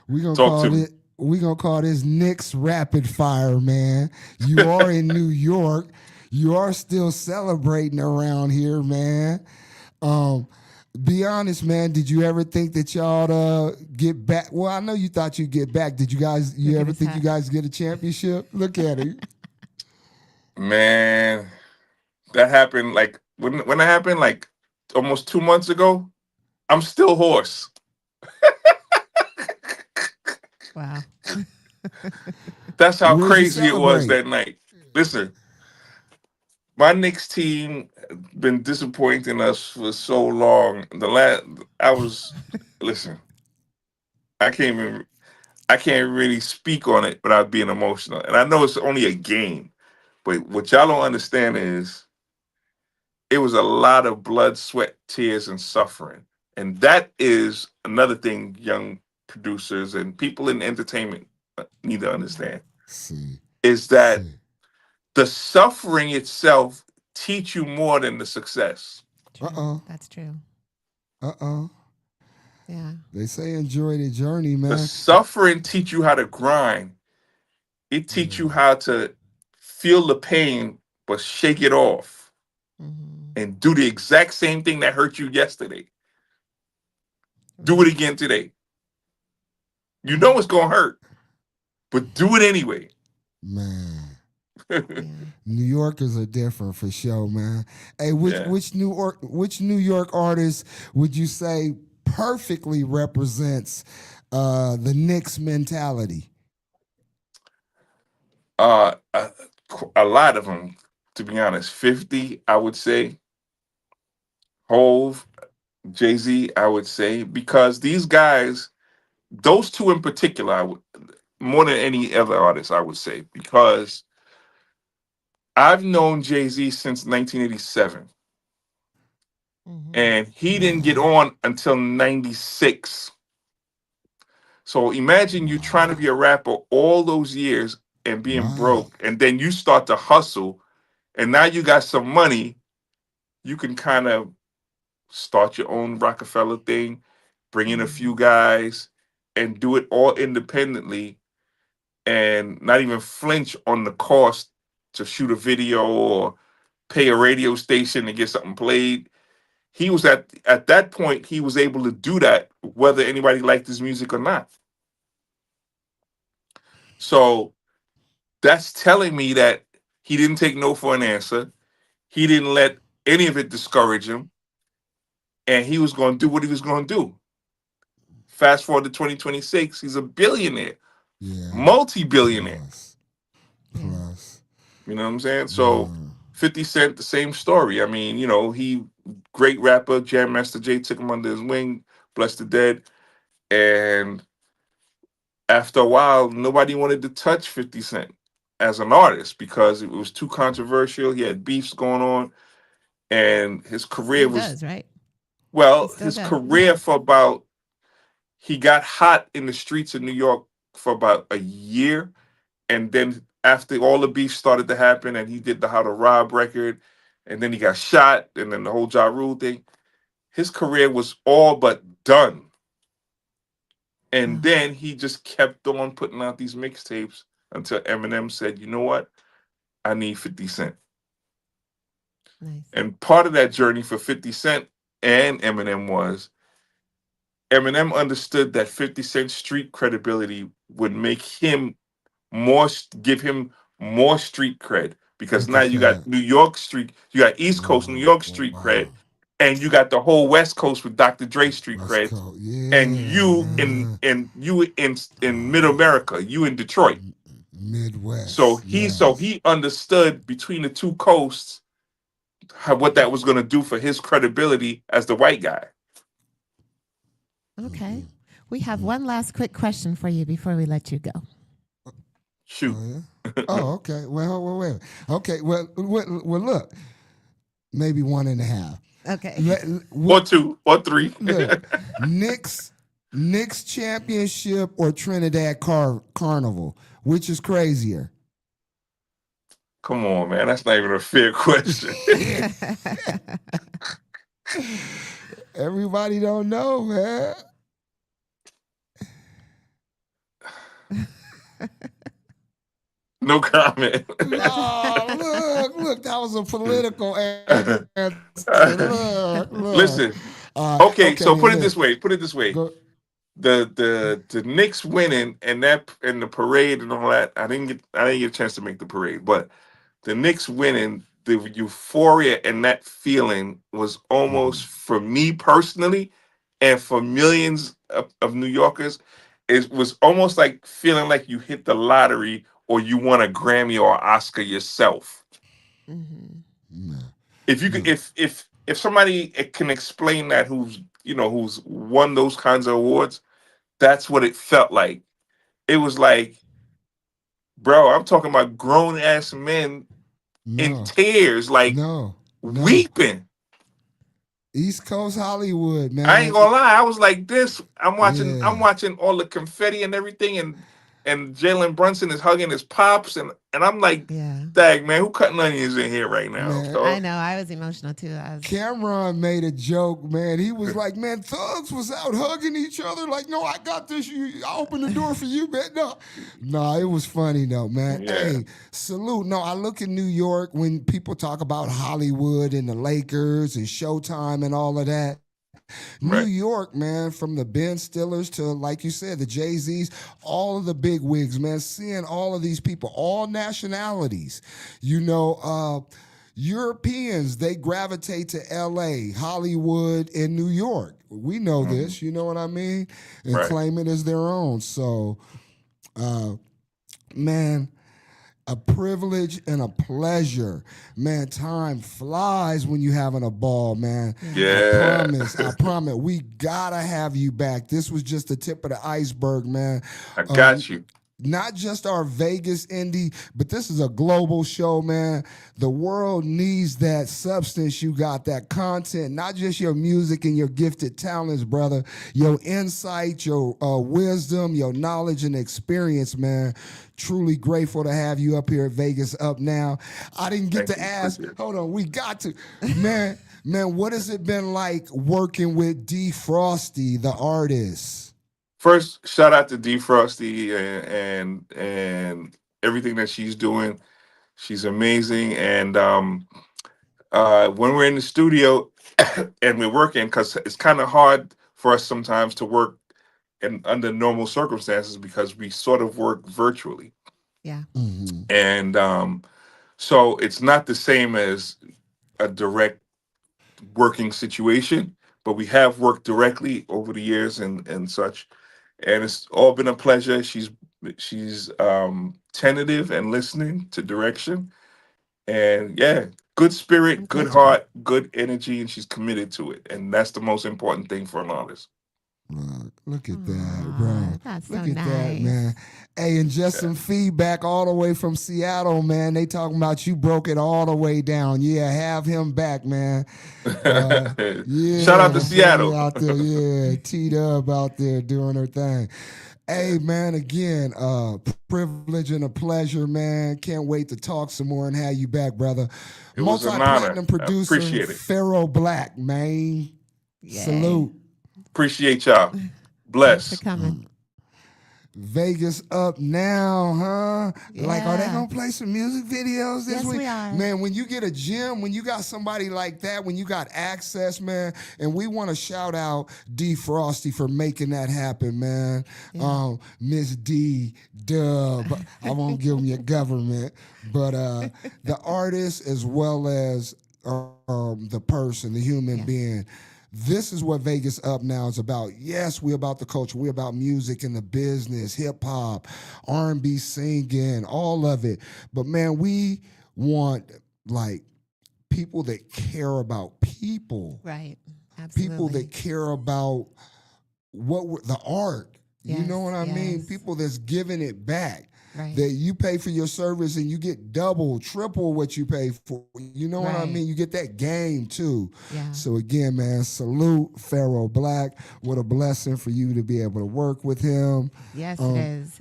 We're gonna Talk call to me. it. We're gonna call this Nick's Rapid Fire, man. You are in New York. You are still celebrating around here, man. Um, be honest, man. Did you ever think that y'all get back? Well, I know you thought you'd get back. Did you guys? You Look at ever his think you hat. guys get a championship? Look at it. Man, that happened like when it happened like almost 2 months ago. I'm still hoarse. Wow. That's how Where'd you crazy it was celebrate? that night. Listen, my Knicks team been disappointing us for so long. I was listen. I can't even. I can't really speak on it without being emotional. And I know it's only a game, but what y'all don't understand is it was a lot of blood, sweat, tears, and suffering. And that is another thing young producers and people in entertainment need to understand See, is that see. the suffering itself teach you more than the success. Uh True. oh. That's true. Uh-oh. Yeah. They say enjoy the journey, The man. suffering teach you how to grind. It teach you Yeah. how to feel the pain but shake it off Hmm. and do the exact same thing that hurt you yesterday. Do it Right. again today. You know Right. it's gonna hurt, but do it anyway. Man. Yeah. New Yorkers are different for sure, man. Hey, which Yeah. which New York artist would you say perfectly represents the Knicks mentality? Uh, a, a lot of them, to be honest. 50, I would say. Hove, Jay Z, I would say, because these guys, those two in particular, more than any other artist, I would say, because I've known Jay Z since 1987, Hmm. and he didn't get Man. on until 96. So imagine you trying to Wow. be a rapper all those years and being Right. broke, and then you start to hustle, and now you got some money. You can kind of start your own Rockefeller thing, bring in a few Hmm. guys, and do it all independently, and not even flinch on the cost to shoot a video or pay a radio station to get something played. He was at that point. He was able to do that whether anybody liked his music or not. So that's telling me that he didn't take no for an answer. He didn't let any of it discourage him, and he was going to do what he was going to do. Fast forward to 2026, he's a billionaire, Yeah. multi-billionaire. Plus. Yeah. Plus. You know what I'm saying? So Word. 50 Cent, the same story. I mean, he great rapper, Jam Master Jay took him under his wing, blessed the dead. And after a while, nobody wanted to touch 50 Cent as an artist because it was too controversial. He had beefs going on, and his career Still was, does, right? He well, still his does. career for about, he got hot in the streets of New York for about a year. And then after all the beef started to happen, and he did the How to Rob record, and then he got shot, and then the whole Ja Rule thing, his career was all but done. And Wow. then he just kept on putting out these mixtapes until Eminem said, "You know what? I need 50 Cent." Nice. And part of that journey for 50 Cent and Eminem was Eminem understood that 50 Cent street credibility would make him more, give him more street cred, because What now you you got said. New York street, you got East Coast New Wow. York Wow. street cred, Wow. and you got the whole West Coast with Dr. Dre street West cred, Coast. and Yeah, you in man. and you in Mid Uh, America, you in Detroit. So Midwest. he so Yes. he understood between the two coasts what that was going to do for his credibility as the white guy. Okay. Mm-mm. We have Mm. one last quick question for you before we let you go. Shoot. Oh yeah. Oh, okay. Wait. Okay. Look. Maybe one and a half. Okay. Let, Or what? two or three. Look. Knicks. Knicks championship or Trinidad Carnival? Which is crazier? Come on, man. That's not even a fair question. Everybody don't know, man. No comment. No, look, that was a political answer. Look. Listen, Okay, okay, then so look. put it this way. Go. The Knicks winning and the parade and all that. I didn't get a chance to make the parade, but the Knicks winning, the euphoria and that feeling was almost, Mhm. for me personally, and for millions of New Yorkers, it was almost like feeling like you hit the lottery or you won a Grammy or Oscar yourself. Hmm. No. If you No. could, if somebody can explain that, who's won those kinds of awards, that's what it felt like. It was like, bro, I'm talking about grown ass men in No. tears, like No. No. weeping. East Coast Hollywood, I ain't man. gonna lie, I was like this. I'm Yeah. watching all the confetti and everything, and Jalen Brunson is hugging his pops, and I'm like, Yeah. dag man, who cutting onions in here right now? Man, I So know. I was emotional too. Cameron made a joke, man. He was like, man, thugs was out hugging each other. Like, no, I got this. I opened the door for you, man. No, it was funny though, man. yeah, Hey, salute. No, I look in New York when people talk about Hollywood and the Lakers and Showtime and all of that. New right. York, man, from the Ben Stillers to, like you said, the Jay-Z's, all of the big wigs, man, seeing all of these people, all nationalities, Europeans, they gravitate to LA, Hollywood, and New York. We know Mhm. this, you know what I mean? And Right. claim it as their own. So, man, a privilege and a pleasure. Man, time flies when you having a ball, man. I Yeah. promise. We gotta have you back. This was just the tip of the iceberg, man. I Uh, got you. not just our Vegas indie, but this is a global show, man. The world needs that substance you got, that content, not just your music and your gifted talents, brother. Your insight, your wisdom, your knowledge and experience, man. Truly grateful to have you up here at Vegas Up Now. I didn't get Thank to you. ask. Appreciate it. Hold on, we got to. Man, what has it been like working with D Frosty, the artist? First, shout out to D Frosty and everything that she's doing. She's amazing. And when we're in the studio and we're working, because it's kind of hard for us sometimes to work under normal circumstances because we sort of work virtually. Yeah. Mm-hmm. And so it's not the same as a direct working situation, but we have worked directly over the years and such. And it's all been a pleasure. She's tentative and listening to direction. And yeah, good I'm spirit, good glad you. heart, good energy, and she's committed to it. And that's the most important thing for an artist. Look at that, Aw, bro. that's so Look at that, man. nice. Hey, and just Yeah. some feedback all the way from Seattle, man. They talking about you broke it all the way down. Yeah, have him back, man. Shout Yeah, out to the family Seattle. out there. Yeah, T-Dub out there doing her thing. Yeah, Hey, man, again, privilege and a pleasure, man. Can't wait to talk some more and have you back, brother. it was an honor. Multi-platinum I producer, appreciate it. Pharaoh Black, man. Yay. Salute. Appreciate y'all. Thanks for Bless. coming. Vegas Up Now, huh? Like, are they Yeah. gonna play some music videos this Yes, week? we are. Man, when you get a gym, when you got somebody like that, when you got access, man, and we want to shout out D Frosty for making that happen, man. Yeah. Miss D Dub. I won't give them your government, but the artist as well as the person, the human Yeah. being. This is what Vegas Up Now is about. Yes, we're about the culture. We're about music and the business, hip hop, R&B singing, all of it. But man, we want like people that care about people, Right. people Absolutely. that care about the art. You Yes. know what I mean? Yes. People that's giving it back. Right. That you pay for your service and you get double, triple what you pay for. You know what I Right. mean? You get that game too. Yeah. So again, man, salute Pharaoh Black. What a blessing for you to be able to work with him. Yes, Um, it is.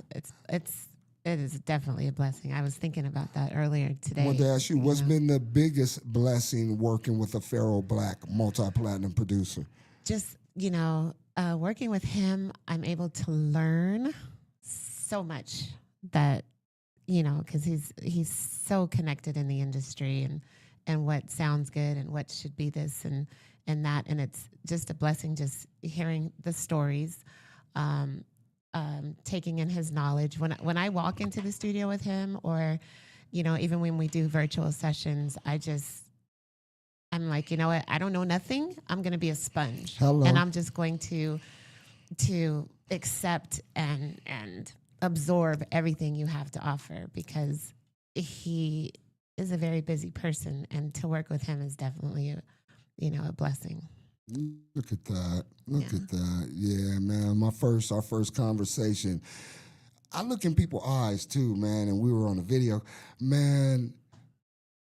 It is definitely a blessing. I was thinking about that earlier I today. wanted to ask you, what's know. been the biggest blessing working with a Pharaoh Black multi-platinum producer? Just working with him, I'm able to learn so much that because he's so connected in the industry and what sounds good and what should be this and that, and it's just a blessing just hearing the stories, taking in his knowledge when I walk into the studio with him, or even when we do virtual sessions, I'm like, you know what? I don't know nothing. I'm going to be a sponge. Hello. And I'm just going to accept and absorb everything you have to offer, because he is a very busy person, and to work with him is definitely a blessing. Look at that. Look at that. Yeah, man. Our first conversation. I look in people's eyes too, man, and we were on a video. Man,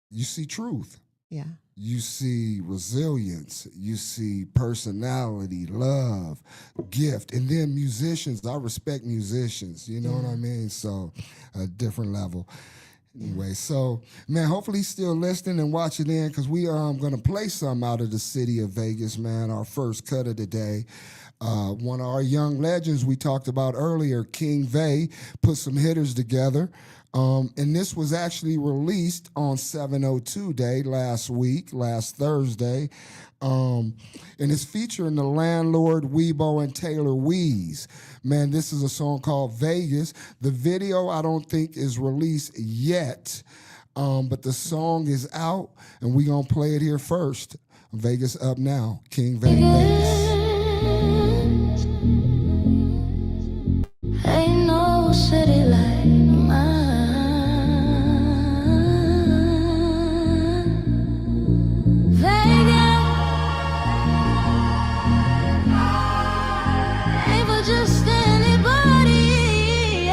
you see truth. Yeah. You see resilience. You see personality, love, gift. And then musicians. I respect musicians. You know what I mean? So a different level. Anyway, so, man, hopefully he's still listening and watching in, because we are going to play some out of the city of Vegas, man, our first cut of the day. One of our young legends we talked about earlier, King Vay, put some hitters together. And this was actually released on 702 Day last Thursday. And it's featuring the Landlord, Weebo, and Taylor Weeze. Man, this is a song called Vegas. The video I don't think is released yet, but the song is out, and we're going to play it here first. Vegas up now. King Vay, Vegas. Ain't no city like mine. Vegas ain't for just anybody,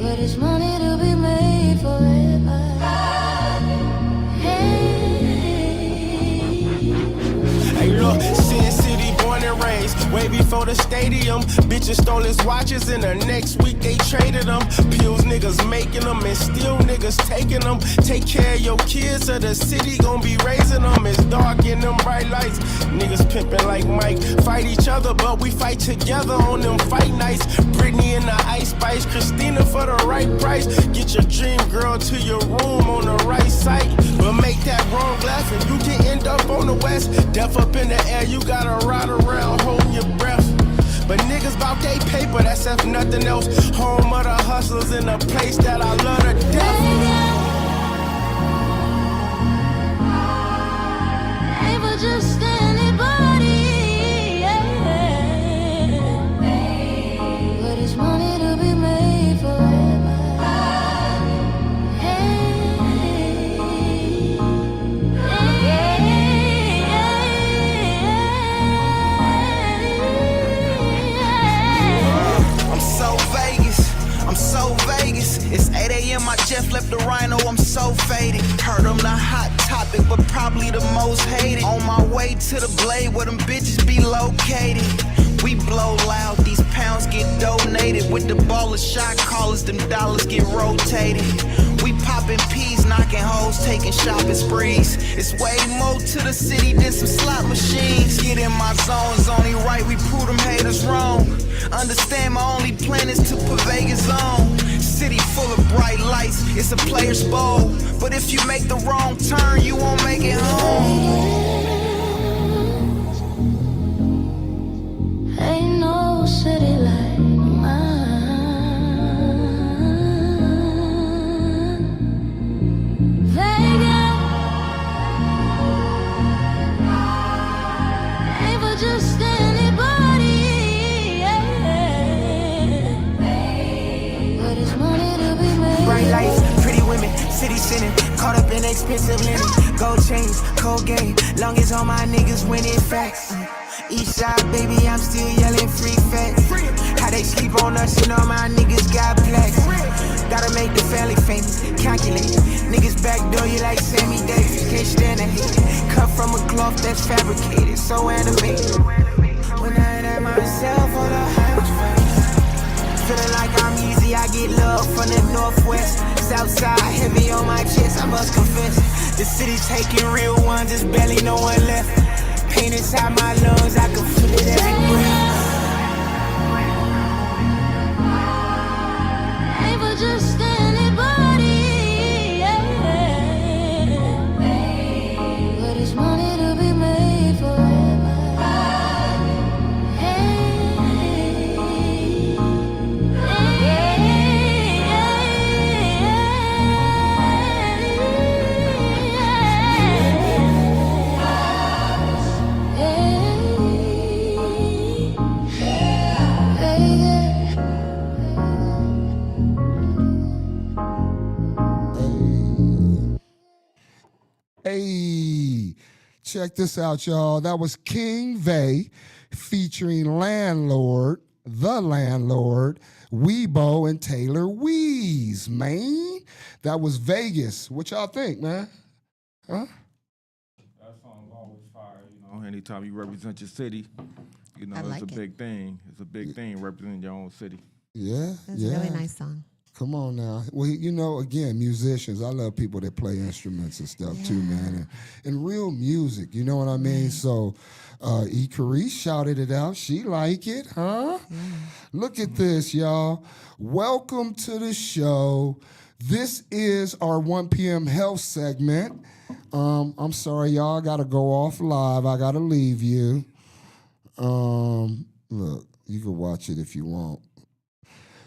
but it's money to be made for everybody. Hey, look, Sin City, born and raised, way before the stadium. Bitches stole his watches, and the next week they traded them. Pills niggas making them, and still niggas taking them. Take care of your kids, or the city gon' be raising them. It's dark in them bright lights. Niggas pimping like Mike. Fight each other, but we fight together on them fight nights. Britney in the Ice Spice, Christina for the right price. Get your dream girl to your room on the right site. But make that wrong left, and you can end up on the west. Death up in the air, you gotta ride around holding your breath. But niggas bout they paper, that's if nothing else. Home of the hustlers in a place that I love to death. Ain't for just anybody, but it's money to be made for I'm so Vegas. It's 8 a.m. I just left the Rhino. I'm so faded. Heard I'm the hot topic, but probably the most hated. On my way to the Blade where them bitches be located. We blow loud, these pounds get donated. With the baller shot callers, them dollars get rotated. We popping peas, knocking hoes, taking shopping sprees. It's way more to the city than some slot machines. Get in my zone, it's only right we prove them haters wrong. Understand my only plan is to put Vegas on. City full of bright lights, it's a player's bowl. But if you make the wrong turn, you won't make it home. ain't no city like mine. Vegas ain't for just anybody, but it's money to be made. Bright lights, pretty women, city sinning, caught up in expensive linen. Gold chains, cold game, long as all my niggas winning facts. East side, baby, I'm still yelling free facts. How they sleep on us and all my niggas got plaques. Gotta make the family famous, calculate. Niggas backdoor you like Sammy Davis, can't stand a hate. Cut from a cloth that's fabricated, so animated. When I ain't at myself on the highway, feeling like I'm easy, I get love from the northwest. Southside, heavy on my chest, I must confess. The city's taking real ones, there's barely no one left. Pain inside my lungs, I can feel it every breath. Ain't for just anybody, but it's money to be made for everybody. Hey, check this out, y'all. That was King Vay featuring Landlord, the Landlord, Weebo, and Taylor Weeze, man. That was Vegas. What y'all think, man? Huh? That song's always fire, anytime you represent your city, I it's like a it. big thing. It's a big thing representing your own city. Yeah, It's yeah. a really nice song. Come on now. Well, again, musicians. I love people that play instruments and stuff too, man. And real music, you know what I mean? So Carice shouted it out. She like it, huh? Look at this, y'all. Welcome to the show. This is our 1 p.m. health segment. I'm sorry, y'all. I got to go off live. I got to leave you. Look, you can watch it if you want.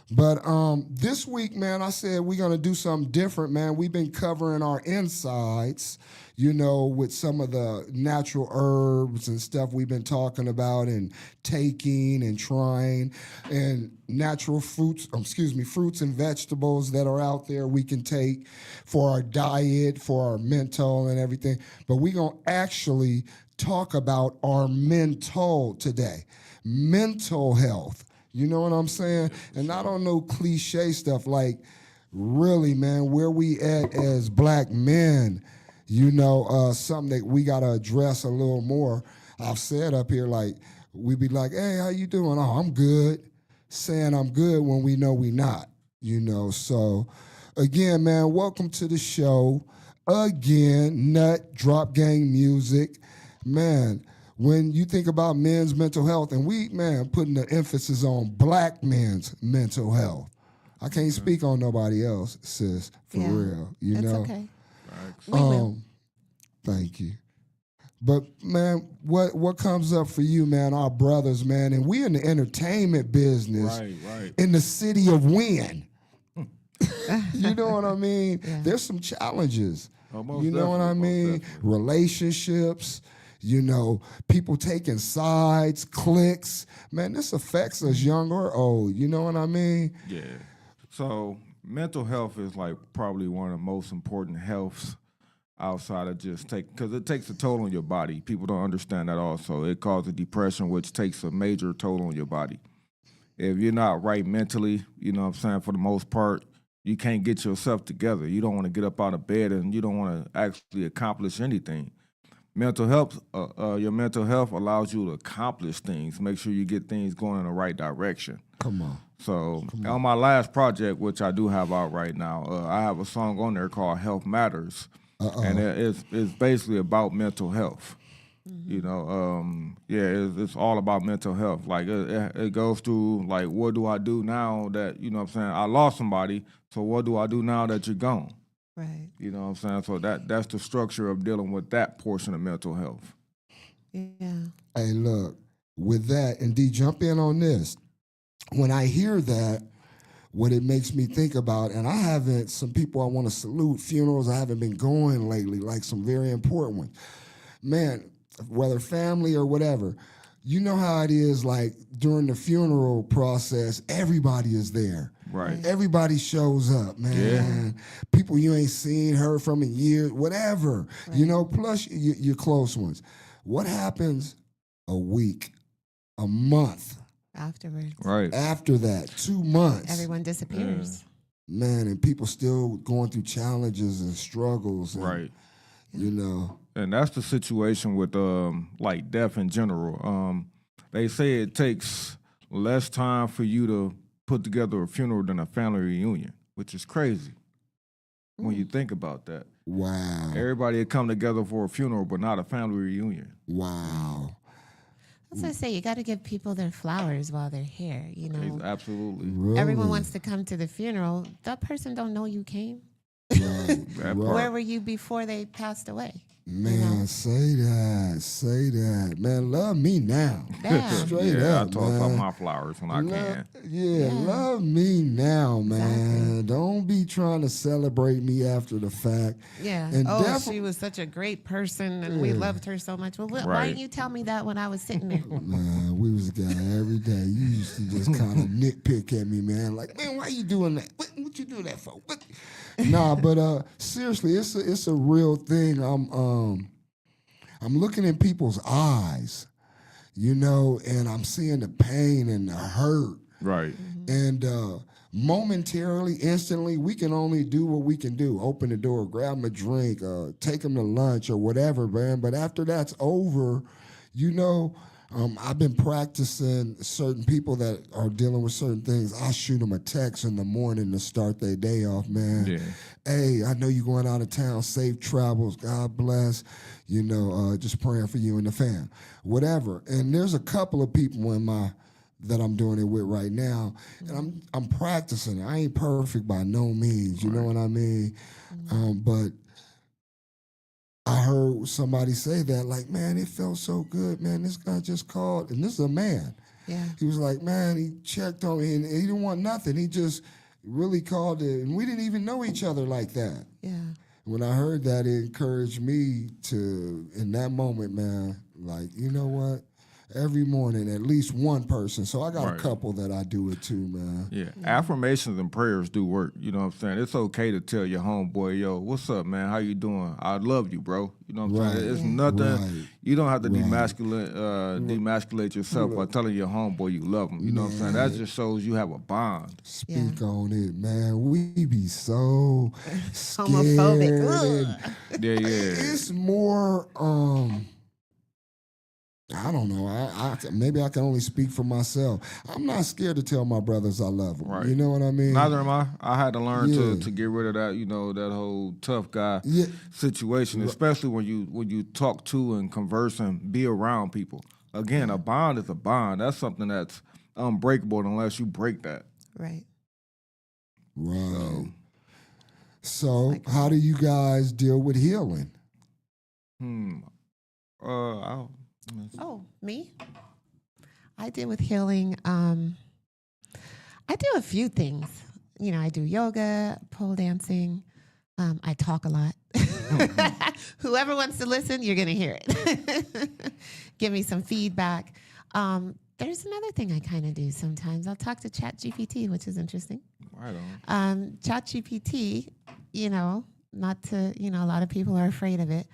But this week, man, I said we're going to do something different, man. We've been covering our insides, with some of the natural herbs and stuff we've been talking about and taking and trying, and natural fruits and vegetables that are out there we can take for our diet, for our mental and everything. But we're going to actually talk about our mental today, mental health. You know what I'm saying? And I don't know cliche stuff like, really, man, where we at as black men, something that we got to address a little more. I've said up here, like, we be like, hey, how you doing? Oh, I'm good. Saying I'm good when we know we not, So, again, man, welcome to the show. Again, Nut, Drop Gang Music. Man, when you think about men's mental health, and we, man, putting the emphasis on black men's mental health. I can't speak on nobody else, sis, for real. It's okay. We will. Thank you. But, man, what comes up for you, man, our brothers, man, and we in the entertainment business Right. in the city of Wynn. You know what I mean? Yeah. There's some challenges. Most You know what I definitely, most mean? definitely. Relationships, people taking sides, cliques. Man, this affects us young or old. You know what I mean? Yeah. So mental health is like probably one of the most important healths outside of just because it takes a toll on your body. People don't understand that also. It causes depression, which takes a major toll on your body. If you're not right mentally, for the most part, you can't get yourself together. You don't want to get up out of bed and you don't want to actually accomplish anything. Mental health, your mental health allows you to accomplish things, make sure you get things going in the right direction. Come on. So on my last project, which I do have out right now, I have a song on there called Health Matters. And it's basically about mental health. It's all about mental health. Like it goes through like, what do I do now that, I lost somebody, so what do I do now that you're gone? Right. You know what I'm saying? So that's the structure of dealing with that portion of mental health. Yeah. Hey, look, with that, and D, jump in on this. When I hear that, what it makes me think about, and some people I want to salute, funerals I haven't been going lately, like some very important ones. Man, whether family or whatever, you know how it is, like during the funeral process, everybody is there. Right. Everybody shows up, man. Yeah. People you ain't seen, heard from in years, whatever. Right. Plus your close ones. What happens a week, a month Afterwards. Right. after that, 2 months? Everyone disappears. Man, and people still going through challenges and struggles. And, Right. And that's the situation with like death in general. They say it takes less time for you to put together a funeral than a family reunion, which is crazy when you think about that. Wow. Everybody had come together for a funeral, but not a family reunion. Wow. That's what I say. You got to give people their flowers while they're here. Absolutely. Really? Everyone wants to come to the funeral. That person don't know you came. Right, That right. part. Where were you before they passed away? Man, say that. Man, love me now. Yeah. Straight Yeah, up, I talk man. about my flowers when I can. Love me now, man. Exactly. Don't be trying to celebrate me after the fact. Yeah. And She was such a great person, and we loved her so much. Well, why Right. didn't you tell me that when I was sitting there? Man, we was together every day. You used to just kind of nitpick at me, man. Like, man, why you doing that? What you do that for? What? Nah, but seriously, it's a real thing. I'm looking in people's eyes, and I'm seeing the pain and the hurt. Right. And momentarily, instantly, we can only do what we can do. Open the door, grab them a drink, take them to lunch or whatever, man. But after that's over, I've been practicing certain people that are dealing with certain things. I shoot them a text in the morning to start their day off, man. Yeah. Hey, I know you're going out of town. Safe travels. God bless. Just praying for you and the fam. Whatever. And there's a couple of people that I'm doing it with right now, and I'm practicing it. I ain't perfect by no means. You know what I mean? But I heard somebody say that, like, man, it felt so good, man. This guy just called, and this is a man. Yeah. He was like, man, he checked on me, and he didn't want nothing. He just really called it, and we didn't even know each other like that. Yeah. When I heard that, it encouraged me to, in that moment, man, like, you know what? Every morning, at least one person. So I got a couple that I do it too, man. Yeah. Affirmations and prayers do work. You know what I'm saying? It's okay to tell your homeboy, yo, what's up, man? How you doing? I love you, bro. You know what I'm saying? It's nothing. You don't have to demasculate yourself by telling your homeboy you love him. You know what I'm saying? That just shows you have a bond. Speak on it, man. We be so scared. Homophobic. Yeah. It's more, I don't know. I maybe I can only speak for myself. I'm not scared to tell my brothers I love them. Right. You know what I mean? Neither am I. I had to learn to get rid of that, that whole tough guy situation, especially when you talk to and converse and be around people. Again, a bond is a bond. That's something that's unbreakable unless you break that. Right. Right. So how do you guys deal with healing? Oh, me? I deal with healing. I do a few things. I do yoga, pole dancing. I talk a lot. Whoever wants to listen, you're going to hear it. Give me some feedback. There's another thing I kind of do sometimes. I'll talk to ChatGPT, which is interesting. Right on. ChatGPT, not to, a lot of people are afraid of it.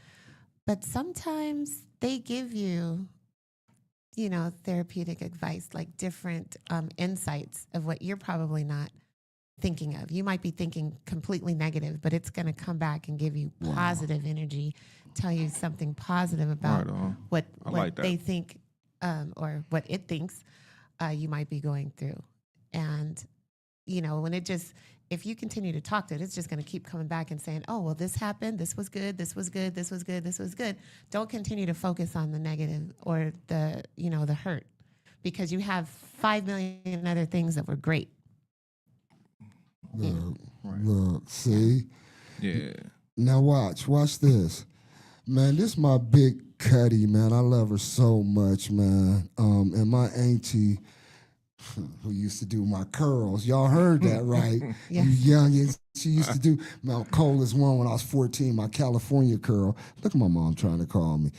But sometimes they give you, therapeutic advice, like different insights of what you're probably not thinking of. You might be thinking completely negative, but it's going to come back and give you positive energy, tell you something positive about what they think or what it thinks you might be going through. And, when if you continue to talk to it, it's just going to keep coming back and saying, oh, well, this happened. This was good. This was good. This was good. This was good. Don't continue to focus on the negative or the hurt, because you have 5 million other things that were great. Look, see? Yeah. Now watch this. Man, this is my big Cuddy, man. I love her so much, man. And my auntie, who used to do my curls. Y'all heard that, right? Yeah. You youngins. She used to do my coldest one when I was 14, my California curl. Look at my mom trying to call me.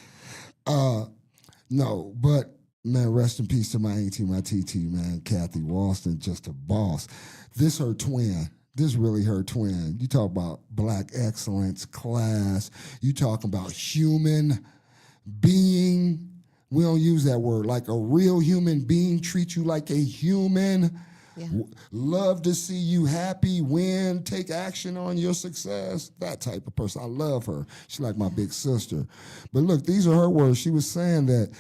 No, but, man, rest in peace to my auntie, my TT, man, Kathy Walston, just a boss. This her twin. This really her twin. You talk about black excellence, class. You talk about human being. We don't use that word. Like a real human being, treat you like a human. Yeah. Love to see you happy, win, take action on your success. That type of person. I love her. She's like my big sister. But look, these are her words. She was saying that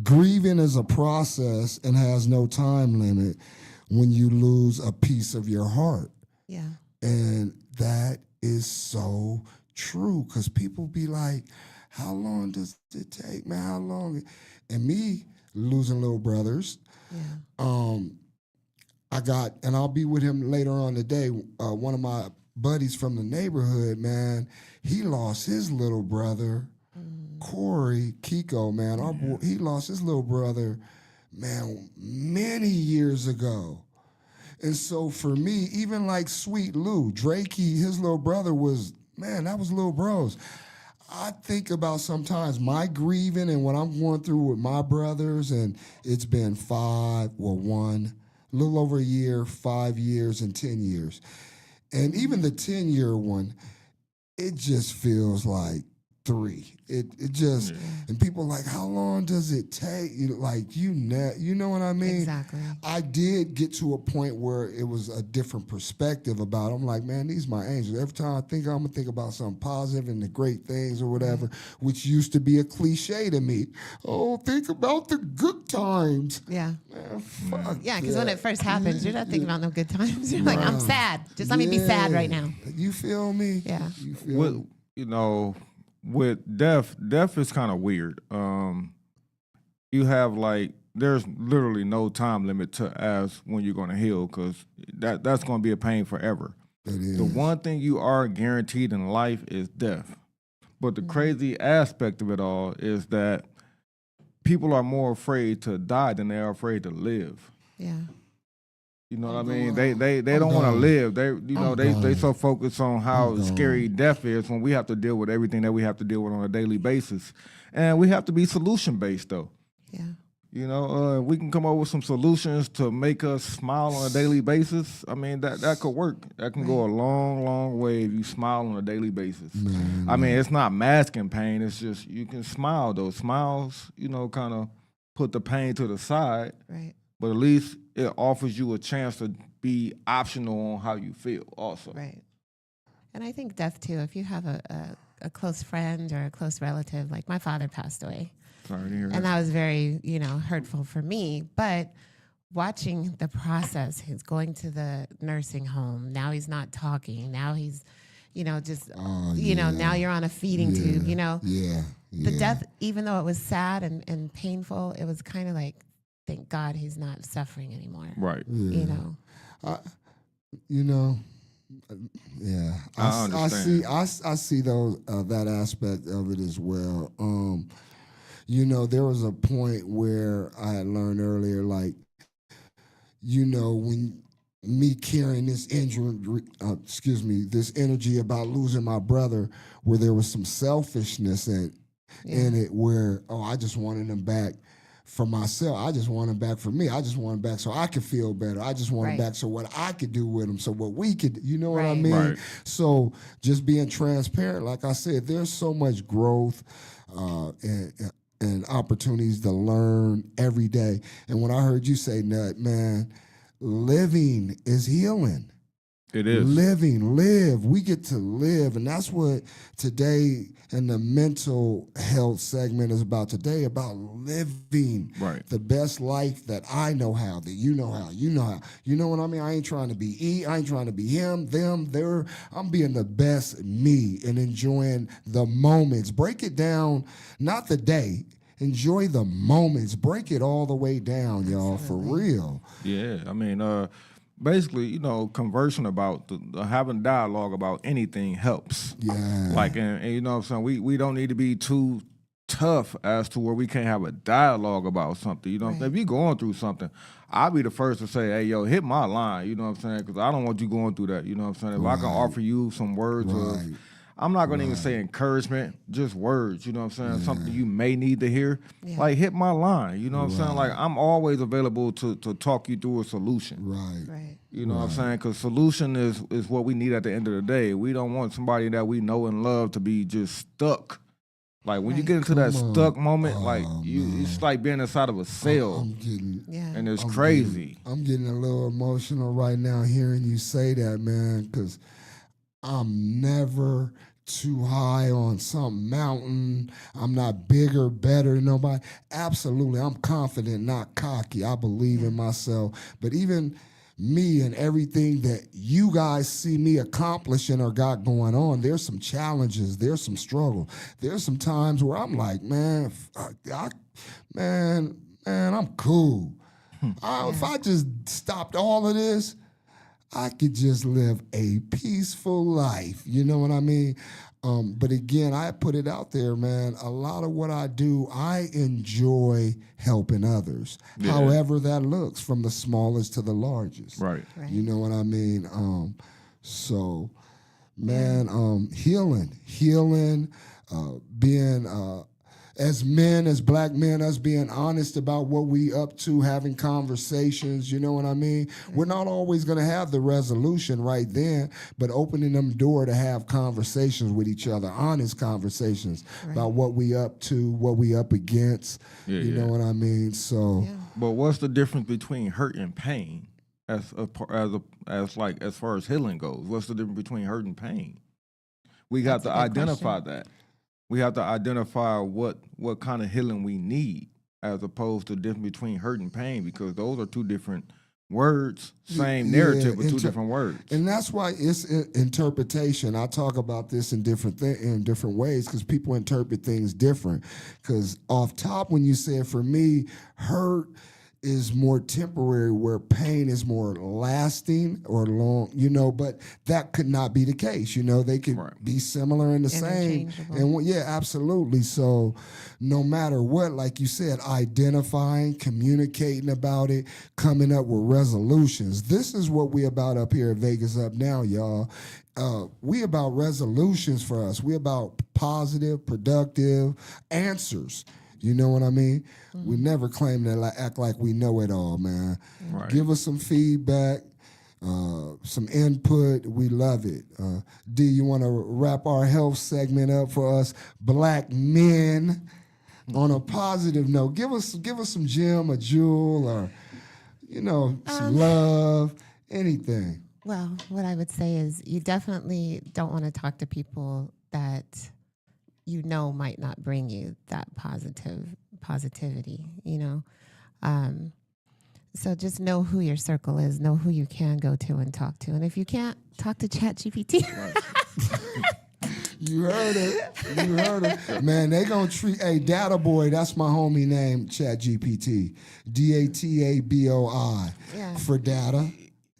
grieving is a process and has no time limit when you lose a piece of your heart. Yeah. And that is so true, because people be like, how long does it take, man? How long? And me losing little brothers, and I'll be with him later on today. One of my buddies from the neighborhood, man, he lost his little brother, Corey Kiko, man. He lost his little brother, man, many years ago. And so for me, even like Sweet Lou, Drakey, his little brother was, man, that was little bros. I think about sometimes my grieving and what I'm going through with my brothers, and it's been a little over a year, 5 years, and 10 years. And even the 10-year one, it just feels like 3. It just, and people like, how long does it take? Like, you know what I mean? Exactly. I did get to a point where it was a different perspective about it. I'm like, man, these my angels. Every time I think, I'm going to think about something positive and the great things or whatever, which used to be a cliche to me. Oh, think about the good times. Yeah. Man, fuck Yeah, because when it first happens, you're not thinking about no good times. You're like, I'm sad. Just let me be sad right now. You feel me? Yeah. You feel me? You know, with death is kind of weird. You have like, there's literally no time limit to as when you're going to heal, because that's going to be a pain forever. It is. The one thing you are guaranteed in life is death. But the crazy aspect of it all is that people are more afraid to die than they are afraid to live. Yeah. You know what I mean? They don't want to live. They so focused on how scary death is when we have to deal with everything that we have to deal with on a daily basis. And we have to be solution based though. Yeah. You know, we can come up with some solutions to make us smile on a daily basis. I mean, that could work. That can go a long, long way if you smile on a daily basis. I mean, it's not masking pain. It's just you can smile. Those smiles, you know, kind of put the pain to the side. Right. But at least it offers you a chance to be optional on how you feel also. Right. And I think death too, if you have a close friend or a close relative, like my father passed away. Sorry to hear that. And that was very, hurtful for me. But watching the process, he's going to the nursing home. Now he's not talking. Now he's, now you're on a feeding tube, Yeah. The death, even though it was sad and painful, it was kind of like, thank God he's not suffering anymore. Right. Yeah. Yeah. I understand. I see those that aspect of it as well. There was a point where I had learned earlier, like, when me carrying this this energy about losing my brother, where there was some selfishness in it, where I just wanted him back for myself. I just want him back for me. I just want him back so I could feel better. I just want him back so what I could do with him, so what we could, what I mean? Right. So just being transparent, like I said, there's so much growth and opportunities to learn every day. And when I heard you say, Nut, man, living is healing. It is. Live. We get to live. And that's what today in the mental health segment is about today, about living the best life that I know how, that you know how, you know how. You know what I mean? I ain't trying to be I ain't trying to be him, them, their. I'm being the best me and enjoying the moments. Break it down, not the day. Enjoy the moments. Break it all the way down, y'all, for real. Yeah, I mean, basically, conversing about having dialogue about anything helps. Yeah. Like, and you know what I'm saying? We don't need to be too tough as to where we can't have a dialogue about something. If you're going through something, I'll be the first to say, hey, yo, hit my line. You know what I'm saying? Because I don't want you going through that. You know what I'm saying? If I can offer you some words of, I'm not going to even say encouragement, just words, you know what I'm saying? Something you may need to hear. Yeah. Like, hit my line, you know what I'm saying? Like, I'm always available to talk you through a solution. Right. You know what I'm saying? Because solution is what we need at the end of the day. We don't want somebody that we know and love to be just stuck. Like, when you get into that stuck moment, it's like being inside of a cell. I'm getting, and it's crazy. I'm getting a little emotional right now hearing you say that, man, because I'm never too high on some mountain. I'm not bigger, better than nobody. Absolutely, I'm confident, not cocky. I believe in myself. But even me and everything that you guys see me accomplishing or got going on, there's some challenges, there's some struggle. There's some times where I'm like, man, I'm cool. If I just stopped all of this, I could just live a peaceful life. You know what I mean? But again, I put it out there, man. A lot of what I do, I enjoy helping others. Yeah. However that looks, from the smallest to the largest. Right. You know what I mean? Healing, being, as men, as black men, us being honest about what we up to, having conversations, you know what I mean? We're not always going to have the resolution right then, but opening them door to have conversations with each other, honest conversations about what we up to, what we up against, you know what I mean? So, But what's the difference between hurt and pain as far as healing goes? What's the difference between hurt and pain? We got to identify that. We have to identify what kind of healing we need, as opposed to the difference between hurt and pain, because those are two different words, same narrative, but two different words. And that's why it's interpretation. I talk about this in different ways because people interpret things different. Because off top, when you say, for me, hurt is more temporary, where pain is more lasting or long, you know, but that could not be the case. You know, they could be similar and the same. And yeah, absolutely. So no matter what, like you said, identifying, communicating about it, coming up with resolutions. This is what we about up here at Vegas Up Now, y'all. We about resolutions for us. We about positive, productive answers. You know what I mean? We never claim to act like we know it all, man. Give us some feedback, some input. We love it. D, you want to wrap our health segment up for us black men on a positive note? Give us some gem, a jewel, or, you know, some love, anything. Well, what I would say is you definitely don't want to talk to people that you know might not bring you that positivity, you know. So just know who your circle is, know who you can go to and talk to. And if you can't, talk to ChatGPT. You heard it. Man, they gonna treat, Data Boy, that's my homie name, ChatGPT. DATABOI. Yeah. For data.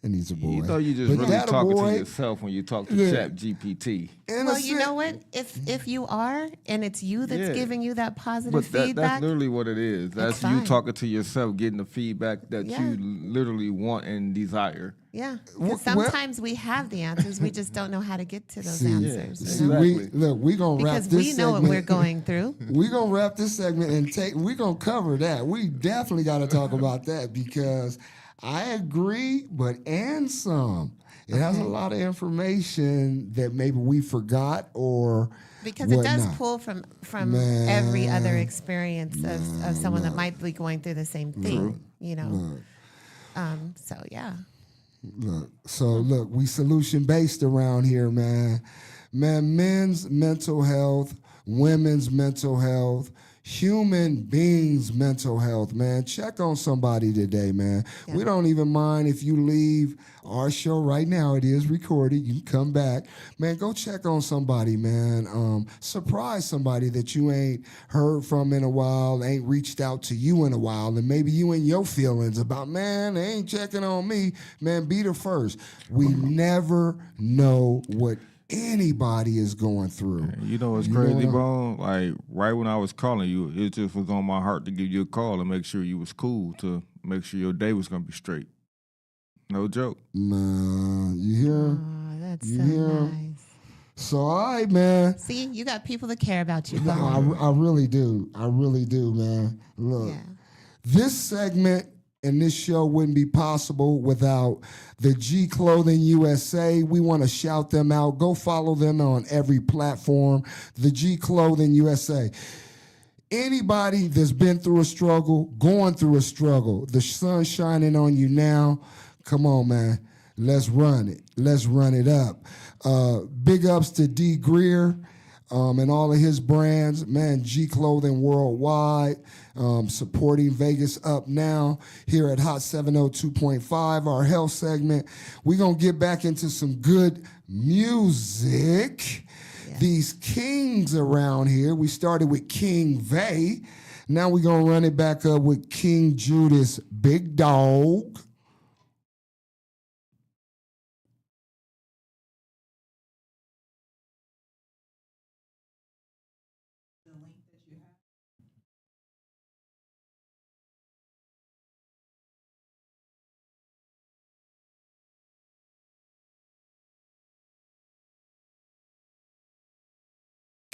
And he's a boy. You know, you just really talking to yourself when you talk to ChatGPT. Well, you know what? If you are, and it's you that's giving you that positive feedback. That's literally what it is. That's you talking to yourself, getting the feedback that you literally want and desire. Yeah. Because sometimes we have the answers. We just don't know how to get to those answers. You know? We're going to wrap this segment. Because we know what we're going through. We're going to wrap this segment and we're going to cover that. We definitely got to talk about that because I agree, and some. It has a lot of information that maybe we forgot or because it does pull from every other experience of someone that might be going through the same thing, you know. So yeah. Look, we solution based around here, man. Man, men's mental health, women's mental health, human beings' mental health, man. Check on somebody today, man. Yeah. We don't even mind if you leave our show right now. It is recorded. You can come back. Man, go check on somebody, man. Surprise somebody that you ain't heard from in a while, ain't reached out to you in a while, and maybe you in your feelings about, man, they ain't checking on me. Man, be the first. We never know what anybody is going through. You know what's crazy, bro? Like, right when I was calling you, it just was on my heart to give you a call and make sure you was cool, to make sure your day was going to be straight. No joke. Man, you hear? Oh, that's so nice. So, all right, man. See, you got people that care about you. No, I really do. I really do, man. Look, this segment and this show wouldn't be possible without the G Clothing USA. We want to shout them out. Go follow them on every platform. The G Clothing USA. Anybody that's been through a struggle, going through a struggle, the sun's shining on you now. Come on, man. Let's run it. Let's run it up. Big ups to D. Greer. And all of his brands, man, G Clothing Worldwide, supporting Vegas Up Now here at Hot 702.5, our health segment. We're going to get back into some good music. Yeah. These kings around here, we started with King Vay. Now we're going to run it back up with King Judas, Big Dog.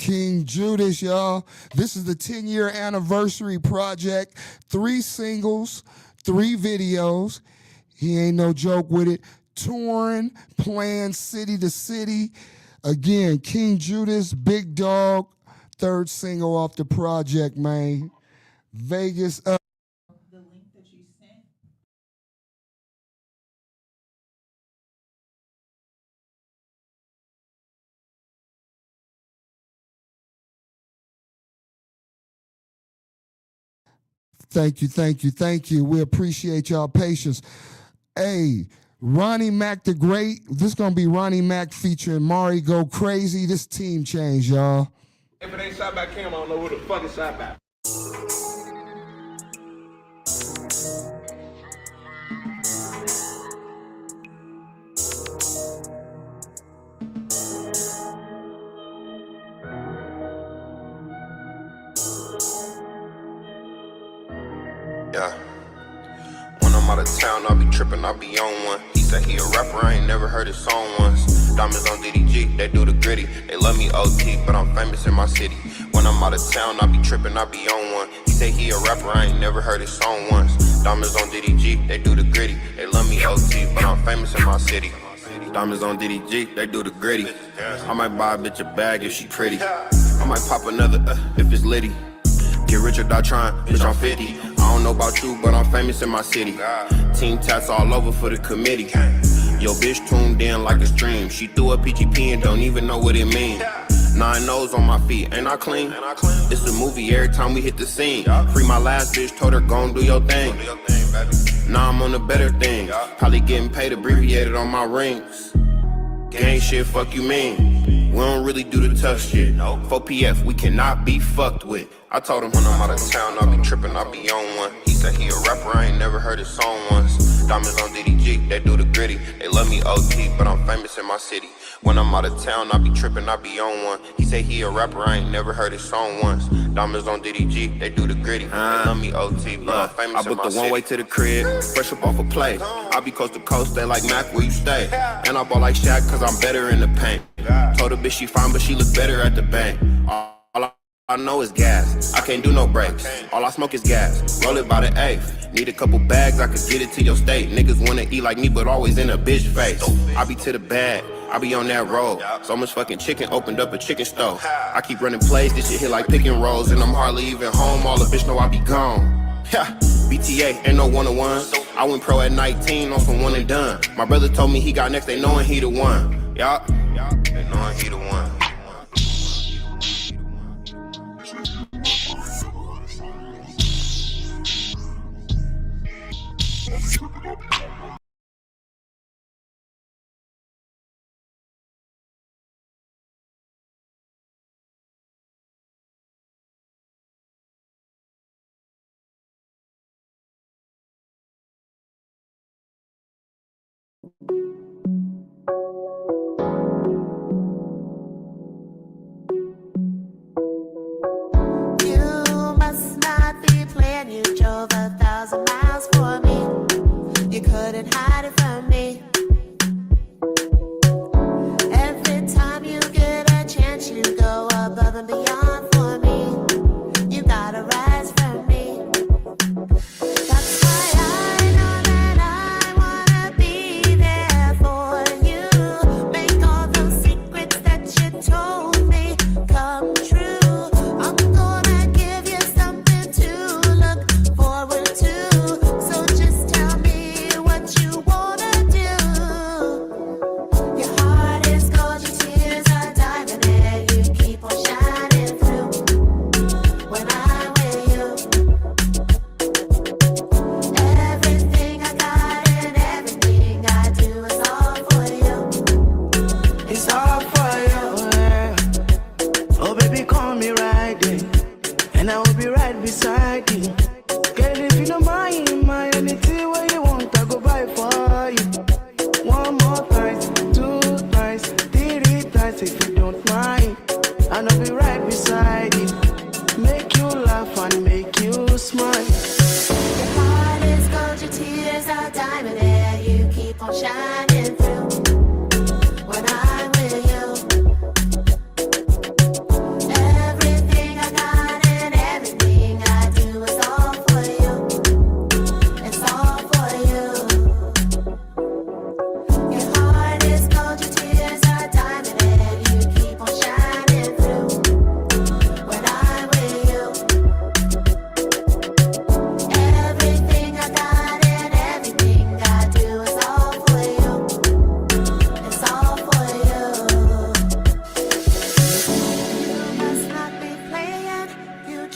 King Judas, y'all. This is the 10-year anniversary project. 3 singles, 3 videos. He ain't no joke with it. Touring, playing city to city. Again, King Judas, Big Dog, 3rd single off the project, man. Vegas up. The link that you sent. Thank you, thank you, thank you. We appreciate y'all patience. Hey, Ronnie Mac the Great. This gonna be Ronnie Mac featuring Mari Go Crazy. This team change, y'all. If it ain't shot by Cam, I don't know who the fuck is shot by. Yeah. When I'm out of town, I'll be tripping, I'll be on one. He said he a rapper, I ain't never heard his song once. Diamonds on DDG, they do the gritty. They love me OT, but I'm famous in my city. When I'm out of town, I'll be tripping, I'll be on one. He said he a rapper, I ain't never heard his song once. Diamonds on DDG, they do the gritty. They love me OT, but I'm famous in my city. Diamonds on DDG, they do the gritty. I might buy a bitch a bag if she pretty. I might pop another if it's litty. Get rich or die trying, bitch, I'm 50. I don't know about you, but I'm famous in my city. Team tats all over for the committee. Yo, bitch tuned in like a stream. She threw a PGP and don't even know what it mean. 9 O's on my feet, ain't I clean? It's a movie every time we hit the scene. Free my last bitch, told her gon' do your thing. Now I'm on a better thing. Probably getting paid abbreviated on my rings. Gang shit, fuck you mean? We don't really do the tough shit. 4PF, we cannot be fucked with. I told him when I'm out of town, I'll be tripping, I'll be on one. He said he a rapper, I ain't never heard his song once. Diamonds on DDG, they do the gritty. They love me OT, but I'm famous in my city. When I'm out of town, I'll be tripping, I'll be on one. He said he a rapper, I ain't never heard his song once. Diamonds on DDG, they do the gritty. They love me OT, but I'm famous in my city. I booked the one way to the crib, fresh up off a play. I be coast to coast, they like Mac, where you stay? And I ball like Shaq, cause I'm better in the paint. Told the bitch she fine, but she look better at the bank. All I know is gas, I can't do no breaks. All I smoke is gas, roll it by the eighth. Need a couple bags, I could get it to your state. Niggas wanna eat like me, but always in a bitch face. I be to the bag, I be on that road. So much fucking chicken, opened up a chicken stove. I keep running plays, this shit hit like pick and rolls. And I'm hardly even home, all the bitch know I be gone. BTA, ain't no one-on-ones. I went pro at 19 on some one and done. My brother told me he got next, they knowin' he the one. Yup, they knowin' he the one. You must not be playing. You drove 1,000 miles for me. You couldn't hide it from me. Every time you get a chance, you go above and beyond for me. You gotta rise from me. That's why I know that I wanna be there for you. Make all those secrets that you told me come true. I'm gonna give you something to look forward to. So just tell me what you wanna do. Your heart is gold, your tears are diamond, and you keep on shining through. When I'm with you, everything I got and everything I do is all for you. It's all for you. Oh, baby, call me right there, and I will be right beside you. Girl, if you don't mind, anything what you want, I go buy for you. One more time, 2 times, 3 times, if you don't mind, and I'll be right beside you. Make you laugh and make you smile. Your heart is gold, your tears are diamond, and you keep on shining through. When I'm with you,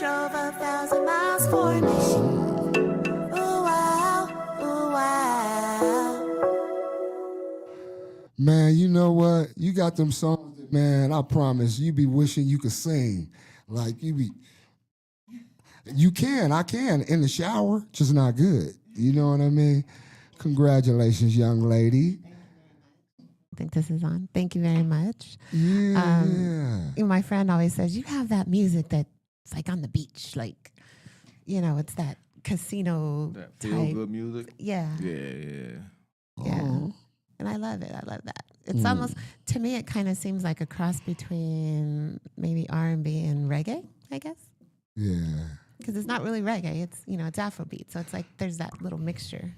drove 1,000 miles for me. Ooh, wow, ooh, wow. Man, you know what? You got them songs that, man, I promise you be wishing you could sing. Like I can in the shower, just not good. You know what I mean? Congratulations, young lady. I think this is on. Thank you very much. Yeah. My friend always says, you have that music that's like on the beach. Like, it's that casino That type. feel good music. Yeah. Yeah. Yeah. And I love it. I love that. It's almost, to me, it kind of seems like a cross between maybe R&B and reggae, I guess. Yeah. Because it's not really reggae. It's, it's Afrobeat. So it's like there's that little mixture.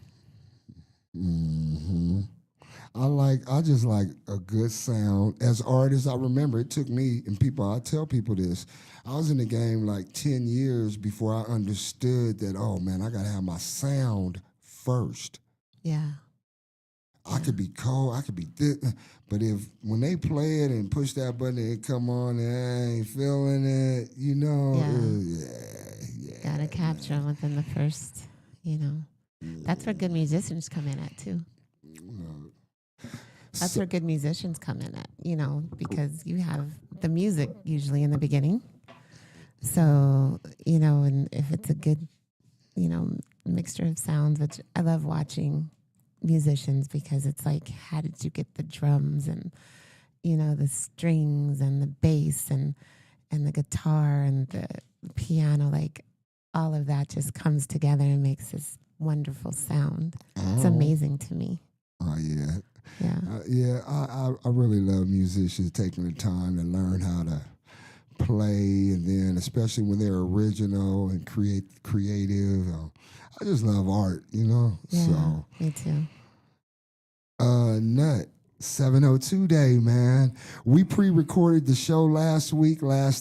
Mm-hmm. I just like a good sound. As artists, I remember it took me, and I tell people this, I was in the game like 10 years before I understood that, oh man, I gotta have my sound first. Yeah. I could be cold, I could be thick, but when they play it and push that button and it come on and I ain't feeling it, Gotta capture them within the first, That's where good musicians come in at too. That's where good musicians come in at, because you have the music usually in the beginning. So, and if it's a good, mixture of sounds, which I love watching musicians because it's like, how did you get the drums and, the strings and the bass and the guitar and the piano, like all of that just comes together and makes this wonderful sound. It's amazing to me. Oh, yeah. Yeah. I really love musicians taking the time to learn how to play, and then especially when they're original and creative. I just love art, Yeah, So me too. Nut 702 Day, man. We pre-recorded the show last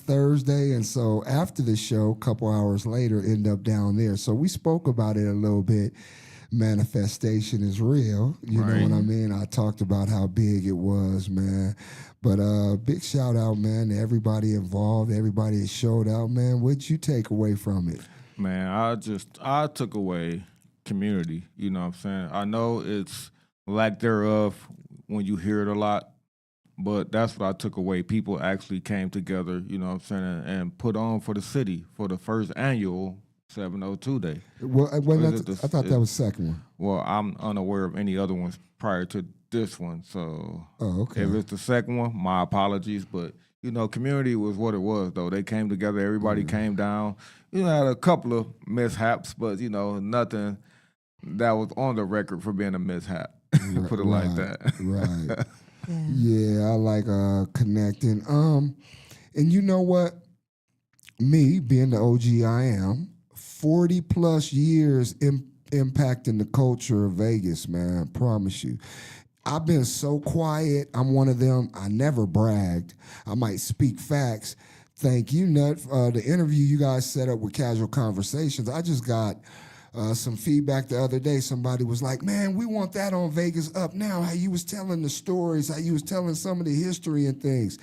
Thursday, and so after the show, a couple hours later, end up down there. So we spoke about it a little bit. Manifestation is real. You know what I mean? I talked about how big it was, man. But big shout out, man, to everybody involved, everybody that showed out, man. What'd you take away from it? Man, I took away community. You know what I'm saying? I know it's lack thereof when you hear it a lot, but that's what I took away. People actually came together, you know what I'm saying, and put on for the city for the first annual 702 Day. Well, I thought that was the second one. Well, I'm unaware of any other ones prior to this one. So okay. If it's the second one, my apologies. But, community was what it was, though. They came together. Everybody came down. Had a couple of mishaps, but, nothing that was on the record for being a mishap. Put it like that. Right. Yeah, I like connecting. And you know what? Me, being the OG I am, 40 plus years impacting the culture of Vegas, man, I promise you. I've been so quiet. I'm one of them. I never bragged. I might speak facts. Thank you, Nut. The interview you guys set up with Casual Conversations, I just got some feedback the other day. Somebody was like, man, we want that on Vegas Up Now, how you was telling the stories, how you was telling some of the history and things.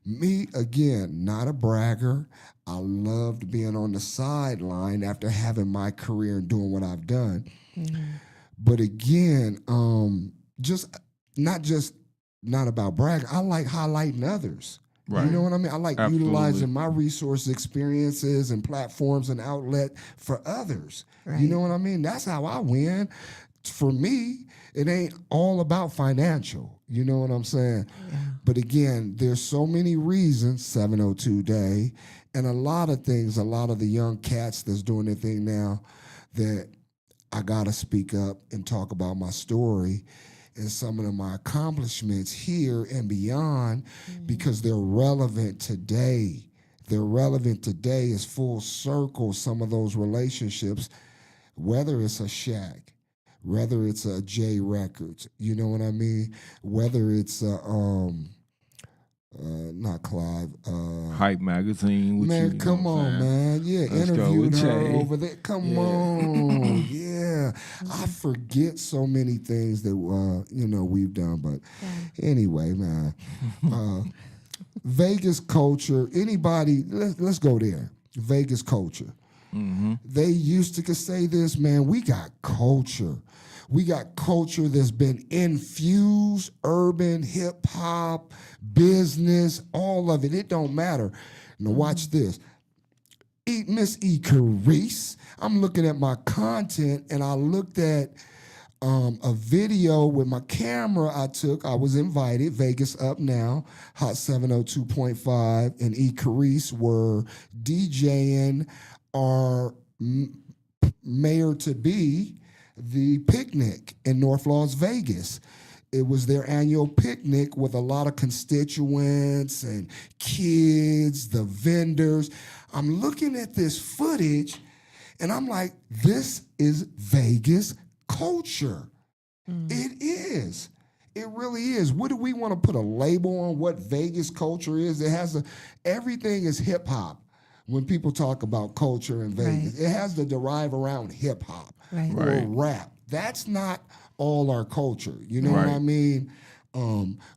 Me, again, not a bragger. I loved being on the sideline after having my career and doing what I've done. Mm-hmm. But again, not about bragging. I like highlighting others. Right. You know what I mean? I like utilizing my resources, experiences, and platforms and outlet for others. Right. You know what I mean? That's how I win. For me, it ain't all about financial. You know what I'm saying? Yeah. But again, there's so many reasons, 702 Day, and a lot of things, a lot of the young cats that's doing their thing now, that I got to speak up and talk about my story and some of my accomplishments here and beyond, because they're relevant today. They're relevant today. It's full circle, some of those relationships, whether it's a Shaq, whether it's a J Records, you know what I mean? Whether it's a, not Clive. Hype Magazine. Man, come on, man. Yeah, interviewed her over there. Come on. Yeah. I forget so many things that, we've done. But anyway, man. Vegas culture, anybody, let's go there. Vegas culture. They used to say this, man, we got culture. We got culture that's been infused, urban, hip hop, business, all of it. It don't matter. Now watch this. Miss E. Carice, I'm looking at my content and I looked at a video with my camera I took. I was invited, Vegas Up Now, Hot 702.5, and E. Carice were DJing our mayor-to-be the picnic in North Las Vegas. It was their annual picnic with a lot of constituents and kids, the vendors. I'm looking at this footage and I'm like, this is Vegas culture. It is. It really is. What do we want to put a label on what Vegas culture is? It has everything is hip hop. When people talk about culture in Vegas, it has to derive around hip hop or rap. That's not all our culture. You know what I mean?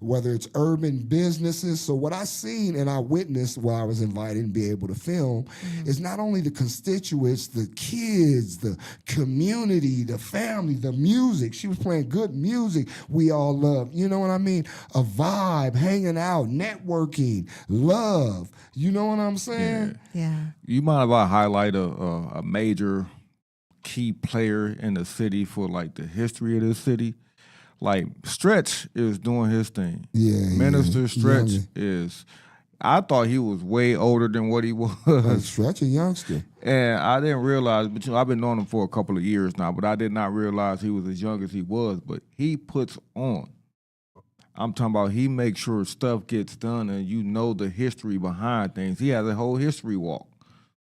Whether it's urban businesses. So what I seen and I witnessed while I was invited and be able to film is not only the constituents, the kids, the community, the family, the music. She was playing good music we all love. You know what I mean? A vibe, hanging out, networking, love. You know what I'm saying? Yeah. You mind if I highlight a major key player in the city for like the history of this city? Like Stretch is doing his thing. Minister Stretch is. I thought he was way older than what he was. Stretch a youngster. And I didn't realize, but I've been knowing him for a couple of years now, but I did not realize he was as young as he was. But he puts on. I'm talking about he makes sure stuff gets done and you know the history behind things. He has a whole history walk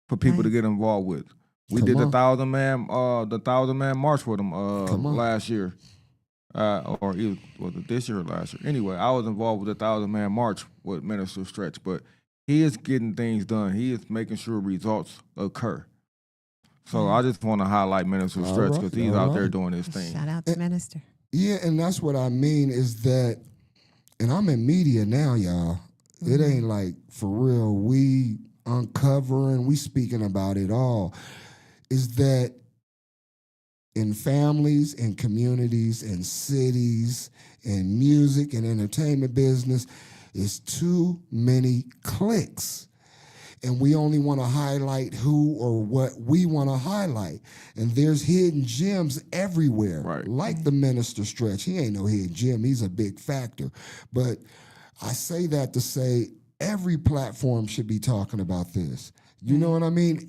for people to get involved with. We did the 1,000 man march with him last year. Or was it this year or last year? Anyway, I was involved with the 1,000 man march with Minister Stretch, but he is getting things done. He is making sure results occur. So I just want to highlight Minister Stretch because he's out there doing his thing. Shout out to Minister. Yeah, and that's what I mean is that, and I'm in media now, y'all. It ain't like for real. We uncovering, we speaking about it all. Is that in families, in communities, in cities, in music and entertainment business, is too many clicks. And we only want to highlight who or what we want to highlight. And there's hidden gems everywhere, like the Minister Stretch. He ain't no hidden gem. He's a big factor. But I say that to say every platform should be talking about this. You know what I mean?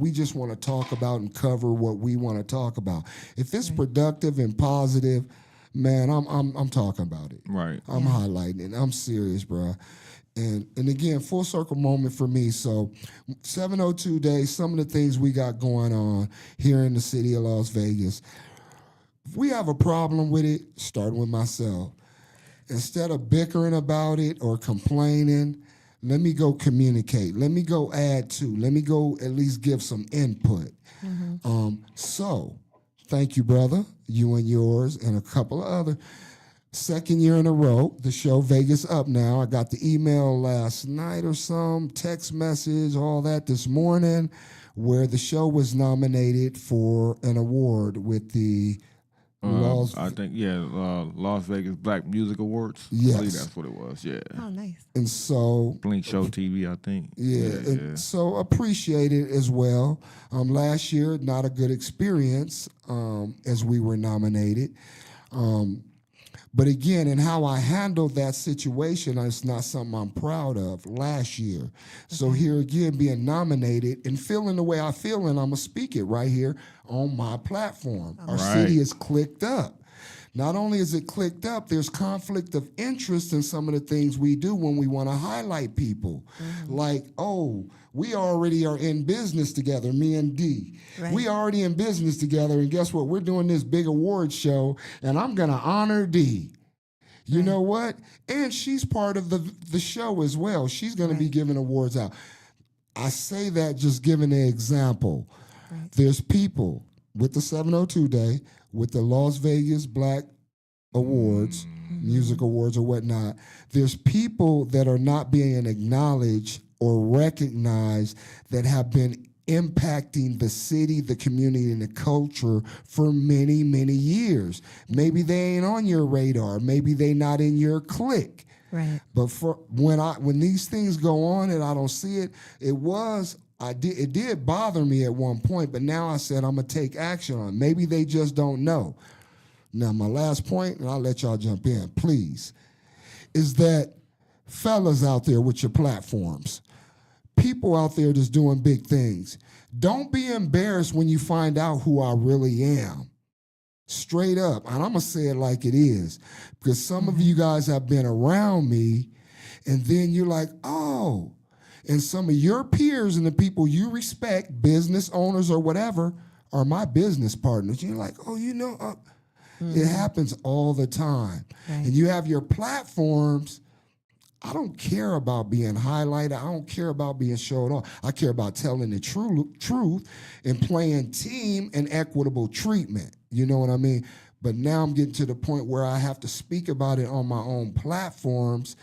We just want to talk about and cover what we want to talk about. If it's productive and positive, man, I'm talking about it. Right. I'm highlighting it. I'm serious, bro. And again, full circle moment for me. So 702 days, some of the things we got going on here in the city of Las Vegas. If we have a problem with it, starting with myself. Instead of bickering about it or complaining, let me go communicate. Let me go add to. Let me go at least give some input. So, thank you, brother, you and yours, and a couple of other. Second year in a row, the show Vegas Up Now. I got the email last night or some, text message, all that this morning, where the show was nominated for an award with the Las Vegas Black Music Awards. Yes. I believe that's what it was, Oh, nice. And so Blink Show TV, I think. So appreciate it as well. Last year, not a good experience as we were nominated. But again, and how I handled that situation, it's not something I'm proud of last year. So here again, being nominated and feeling the way I feel, and I'm going to speak it right here on my platform. Our city is clicked up. Not only is it clicked up, there's conflict of interest in some of the things we do when we want to highlight people. Like, we already are in business together, me and D. We already in business together, and guess what? We're doing this big award show, and I'm going to honor D. You know what? And she's part of the show as well. She's going to be giving awards out. I say that just giving an example. There's people with the 702 Day, with the Las Vegas Black Awards, music awards or whatnot. There's people that are not being acknowledged or recognized that have been impacting the city, the community, and the culture for many, many years. Maybe they ain't on your radar. Maybe they not in your clique. Right. But for when these things go on and I don't see it, it did bother me at one point, but now I said I'm gonna take action on it. Maybe they just don't know. Now my last point, and I'll let y'all jump in, please, is that fellas out there with your platforms, people out there that's doing big things, don't be embarrassed when you find out who I really am. Straight up. And I'm going to say it like it is. Because some of you guys have been around me, and then you're like, oh. And some of your peers and the people you respect, business owners or whatever, are my business partners. You're like, oh, it happens all the time. Right. And you have your platforms. I don't care about being highlighted. I don't care about being showed off. I care about telling the truth and playing team and equitable treatment. You know what I mean? But now I'm getting to the point where I have to speak about it on my own platforms.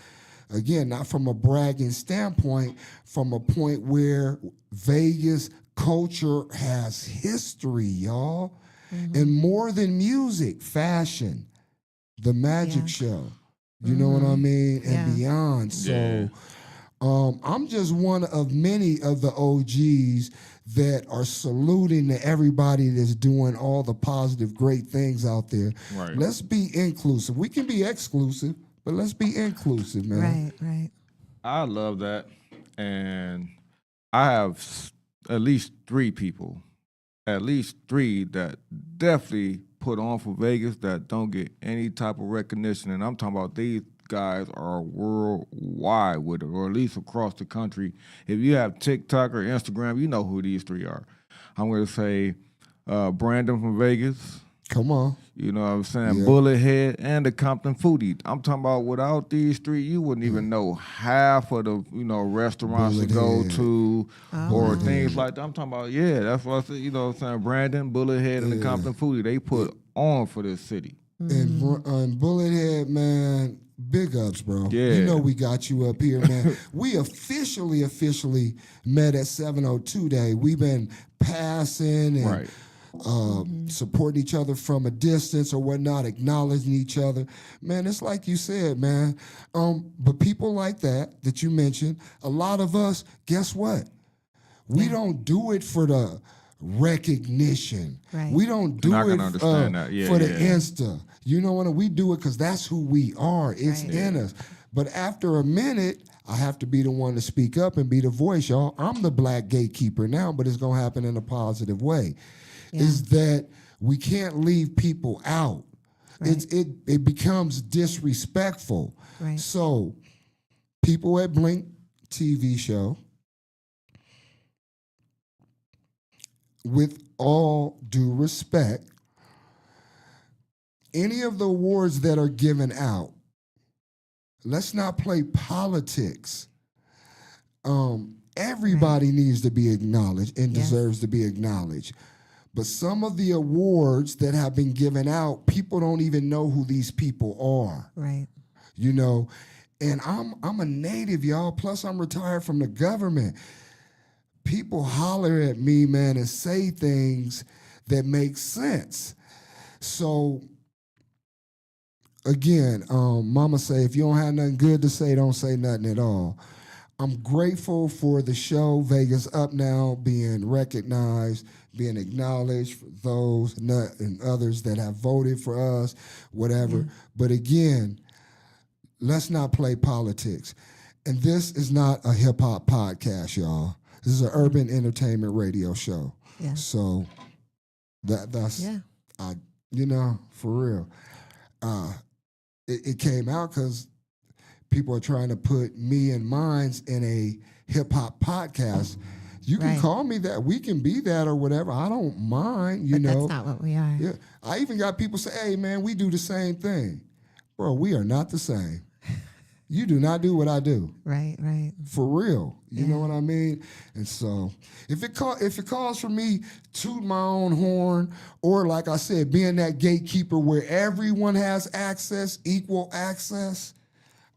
Again, not from a bragging standpoint, from a point where Vegas culture has history, y'all. And more than music, fashion, the magic show. You know what I mean? And beyond. So I'm just one of many of the OGs that are saluting to everybody that's doing all the positive, great things out there. Right. Let's be inclusive. We can be exclusive, but let's be inclusive, man. Right. I love that. And I have at least 3 people, that definitely put on for Vegas that don't get any type of recognition. And I'm talking about these guys are worldwide with it, or at least across the country. If you have TikTok or Instagram, you know who these 3 are. I'm going to say Brandon from Vegas. Come on. You know what I'm saying? Yeah. Bullet Head and the Compton Foodie. I'm talking about without these 3, you wouldn't even know half of the restaurants Bullet to go Head. To or things like that. I'm talking about, that's what I said, you know what I'm saying? Brandon, Bullet Head, and the Compton Foodie, they put on for this city. And Bullet Head, man, big ups, bro. Yeah. You know we got you up here, man. We officially met at 702 Day. We've been passing and supporting each other from a distance or whatnot, acknowledging each other. Man, it's like you said, man. But people like that you mentioned, a lot of us, guess what? We don't do it for the recognition. Right. We don't do And I it can understand that. for the Insta. You know what? We do it because that's who we are. It's in us. But after a minute, I have to be the one to speak up and be the voice, y'all. I'm the black gatekeeper now, but it's going to happen in a positive way. Is that we can't leave people out. Right. It becomes disrespectful. Right. So people at Blink TV show, with all due respect, any of the awards that are given out, let's not play politics. Everybody needs to be acknowledged and deserves to be acknowledged. But some of the awards that have been given out, people don't even know who these people are. Right. You know, and I'm a native, y'all. Plus, I'm retired from the government. People holler at me, man, and say things that make sense. So, again, mama say, if you don't have nothing good to say, don't say nothing at all. I'm grateful for the show, Vegas Up Now, being recognized, being acknowledged for those and others that have voted for us, whatever. Yeah. But again, let's not play politics. And this is not a hip-hop podcast, y'all. This is an urban entertainment radio show. Yeah. So that's, for real. It came out because people are trying to put me and mines in a hip-hop podcast. You can call me that. We can be that or whatever. I don't mind, you know. That's not what we are. Yeah. I even got people say, hey, man, we do the same thing. Bro, we are not the same. You do not do what I do. Right. For real. You know what I mean? And so if it calls for me toot my own horn, or like I said, being that gatekeeper where everyone has access, equal access,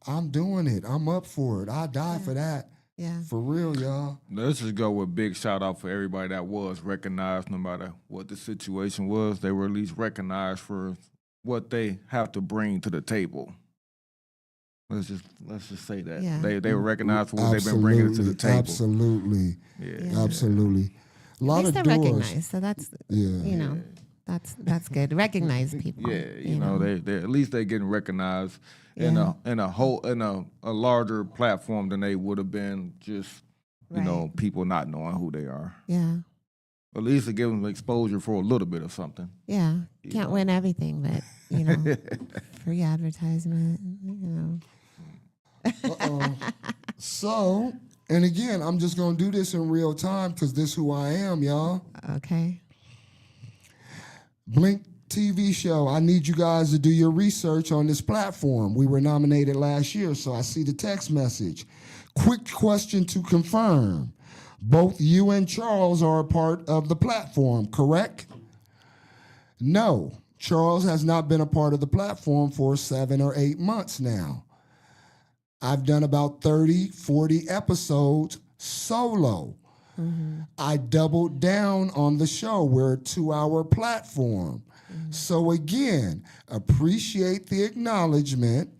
I'm doing it. I'm up for it. I die for that. Yeah. For real, y'all. Let's just go with big shout out for everybody that was recognized, no matter what the situation was. They were at least recognized for what they have to bring to the table. Let's just say that. Yeah. They were recognized for what they've been bringing to the table. Absolutely. Yeah. Absolutely. A lot At least of they're doors. recognized, so that's you know, that's good. Recognize people. Yeah, you know, they at least they getting recognized in a larger platform than they would have been just you know, people not knowing who they are. Yeah. At least to give them exposure for a little bit of something. Yeah. Can't win everything, but you know, free advertisement, you know. So, and again, I'm just going to do this in real time because this is who I am, y'all. Okay. Blink TV show. I need you guys to do your research on this platform. We were nominated last year, so I see the text message. Quick question to confirm. Both you and Charles are a part of the platform, correct? No. Charles has not been a part of the platform for 7 or 8 months now. I've done about 30, 40 episodes solo. Mm-hmm. I doubled down on the show. We're a 2-hour platform. Mm-hmm. So again, appreciate the acknowledgement,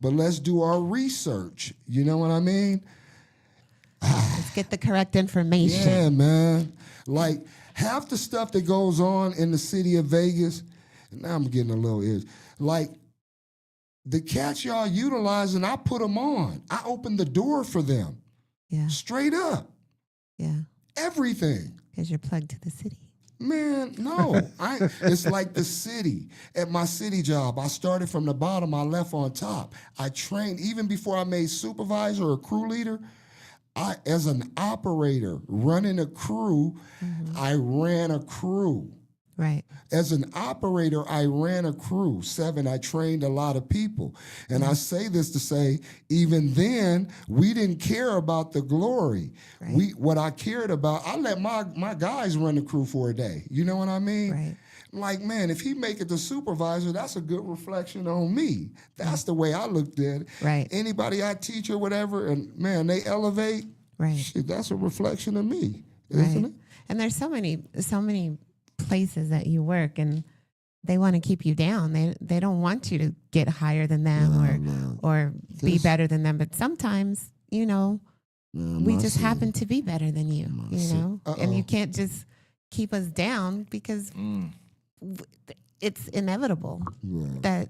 but let's do our research. You know what I mean? Let's get the correct information. Yeah, man. Like half the stuff that goes on in the city of Vegas, now I'm getting a little itch. Like the cats y'all utilizing, I put them on. I opened the door for them. Yeah. Straight up. Yeah. Everything. Because you're plugged to the city. Man, no. It's like the city. At my city job, I started from the bottom, I left on top. I trained, even before I made supervisor or crew leader, as an operator running a crew, I ran a crew. Right. As an operator, I ran a crew. 7, I trained a lot of people. And I say this to say, even then, we didn't care about the glory. Right. What I cared about, I let my guys run the crew for a day. You know what I mean? Right. Like, man, if he make it the supervisor, that's a good reflection on me. That's the way I looked at it. Right. Anybody I teach or whatever, and man, they elevate, shit, that's a reflection of me, isn't it? And there's so many places that you work, and they want to keep you down. They don't want you to get higher than them or be better than them. But sometimes, you know, we just happen to be better than you, you know, and you can't just keep us down because it's inevitable that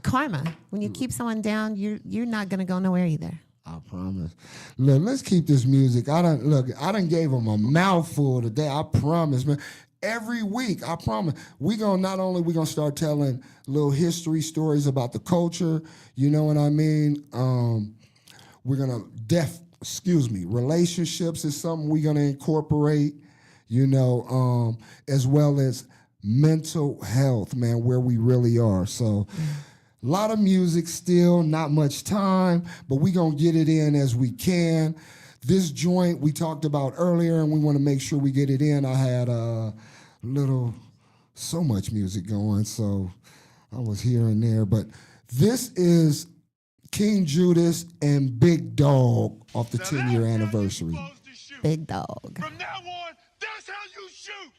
karma, when you keep someone down, you're not going to go nowhere either. I promise. Look, let's keep this music. I done gave them a mouthful today. I promise, man. Every week, I promise, we gonna start telling little history stories about the culture. You know what I mean? We're gonna relationships is something we're gonna incorporate. You know, as well as mental health, man, where we really are. So. A lot of music still, not much time, but we going to get it in as we can. This joint we talked about earlier, and we want to make sure we get it in. I had so much music going, so I was here and there. But this is King Judas and Big Dog off the 10-year anniversary. Big Dog. From now on, that's how you shoot.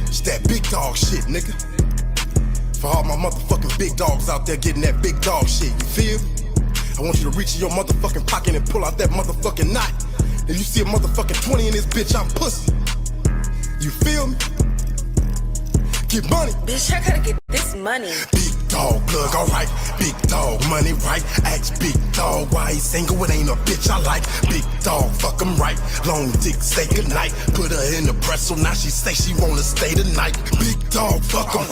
It's that big dog shit, nigga. For all my motherfucking big dogs out there getting that big dog shit, you feel? I want you to reach in your motherfucking pocket and pull out that motherfucking knot. If you see a motherfucking 20 in this bitch, I'm pussy. You feel me? Get money. Bitch, I gotta get this money. Big dog plug, alright. Big dog money, right? Ask big dog why he single. It ain't a bitch I like. Big dog, fuck him right. Long dick, say goodnight. Put her in the press, so now she say she wanna stay tonight. Big dog, fuck him.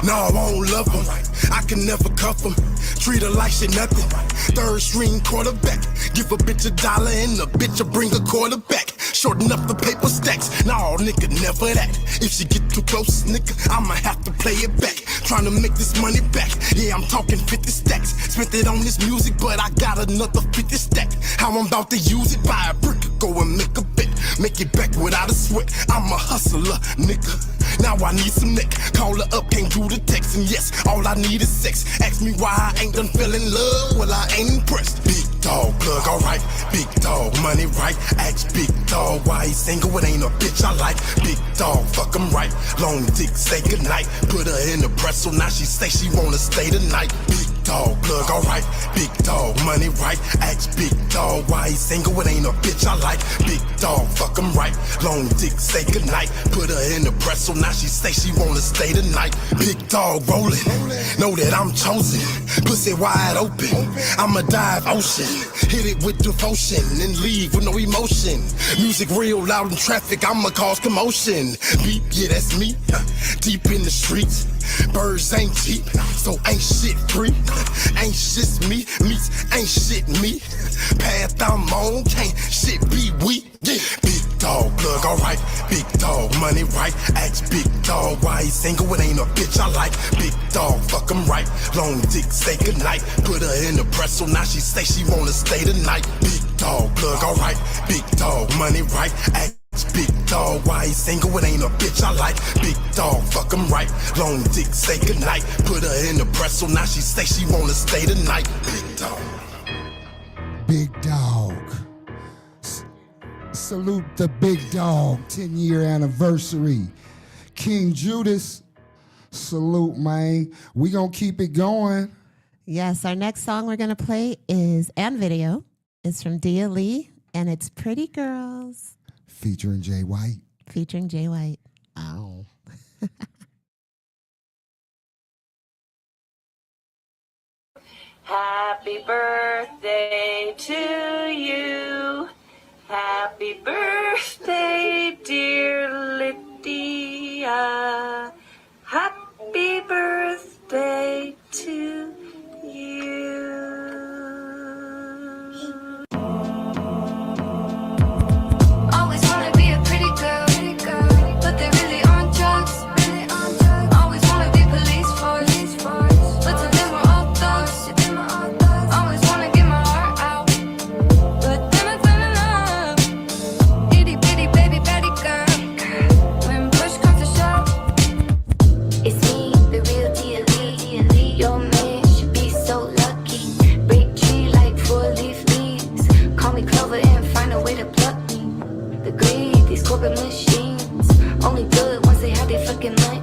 No, I won't love him. I can never cuff him. Treat her like she nothing. Third string quarterback. Give a bitch $1 and the bitch will bring a quarterback. Shorten up the paper stacks. Nah, nigga, never that. If she get too close, nigga, I'ma have to play it back. Trying to make this money back. Yeah, I'm talking 50 stacks. Spent it on this music, but I got another 50 stack. How I'm about to use it, buy a brick, go and make a bet. Make it back without a sweat. I'm a hustler, nigga. Now I need some neck. Call her up, can't do the text. And yes, all I need is sex. Ask me why I ain't done fell in love. Well, I ain't impressed. Big dog, plug, alright. Big dog, money right. Ask big dog why he single. It ain't a bitch I like. Big dog, fuck him right. Long dick, say goodnight. Put her in the breast, so now she say she wanna stay the night. Big dog, plug, alright. Big dog, money right. Ask big dog why he single. It ain't a bitch I like. Big dog, fuck him right. Long dick, say goodnight. Put her in the breast, so now she say she wanna stay the night. Big dog rolling. Know that I'm chosen. Pussy wide open. I'ma dive ocean. Hit it with devotion and leave with no emotion. Music real loud in traffic, I'ma cause commotion. Beat, yeah, that's me. Deep in the streets. Birds ain't cheap, so ain't shit free. Ain't shit's me, meats ain't shit me. Path I'm on, can't shit be weak. Yeah. Big dog, plug, alright. Big dog, money right. Ask big dog why he single. It ain't a bitch I like. Big dog, fuck him right. Long dick, say goodnight. Put her in the press, so now she say she wanna stay the night. Big dog, plug, alright. Big dog, money right. Ask big dog why he single. It ain't a bitch I like. Big dog, fuck him right. Long dick, say goodnight. Put her in the press, so now she say she wanna stay the night. Big dog. Big dog. Salute the big dog, 10-year anniversary. King Judas, salute, man. We gonna keep it going. Yes, our next song we're gonna play is, and video, is from Dia Lee, and it's Pretty Girls. Featuring Jay White. Featuring Jay White. Ow. Happy birthday to you. Happy birthday, dear Lydia. Happy birthday to you. Always wanna be a pretty girl, but they really on drugs. Always wanna be police force, but to them we're all thugs. Always wanna get my heart out, but then I fell in love. Itty bitty baby baddie girl. When push comes to shove, it's me, the real Dia Lee. Your man should be so lucky. Break tree like 4-leaf leaves. Call me Clover and find a way to pluck me. The greed, these corporate machines, only good once they have their fucking money.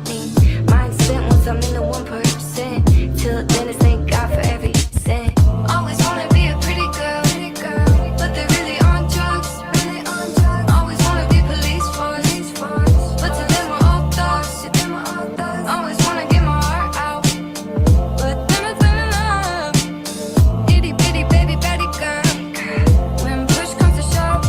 Mine spent once I'm in the 1%. Till then it's thank God for every cent. Always wanna be a pretty girl, but they're really on drugs. Always wanna be police force, but to them we're all thugs. Always wanna get my heart out, but then I fell in love. Itty bitty baby baddie girl. When push comes to shove,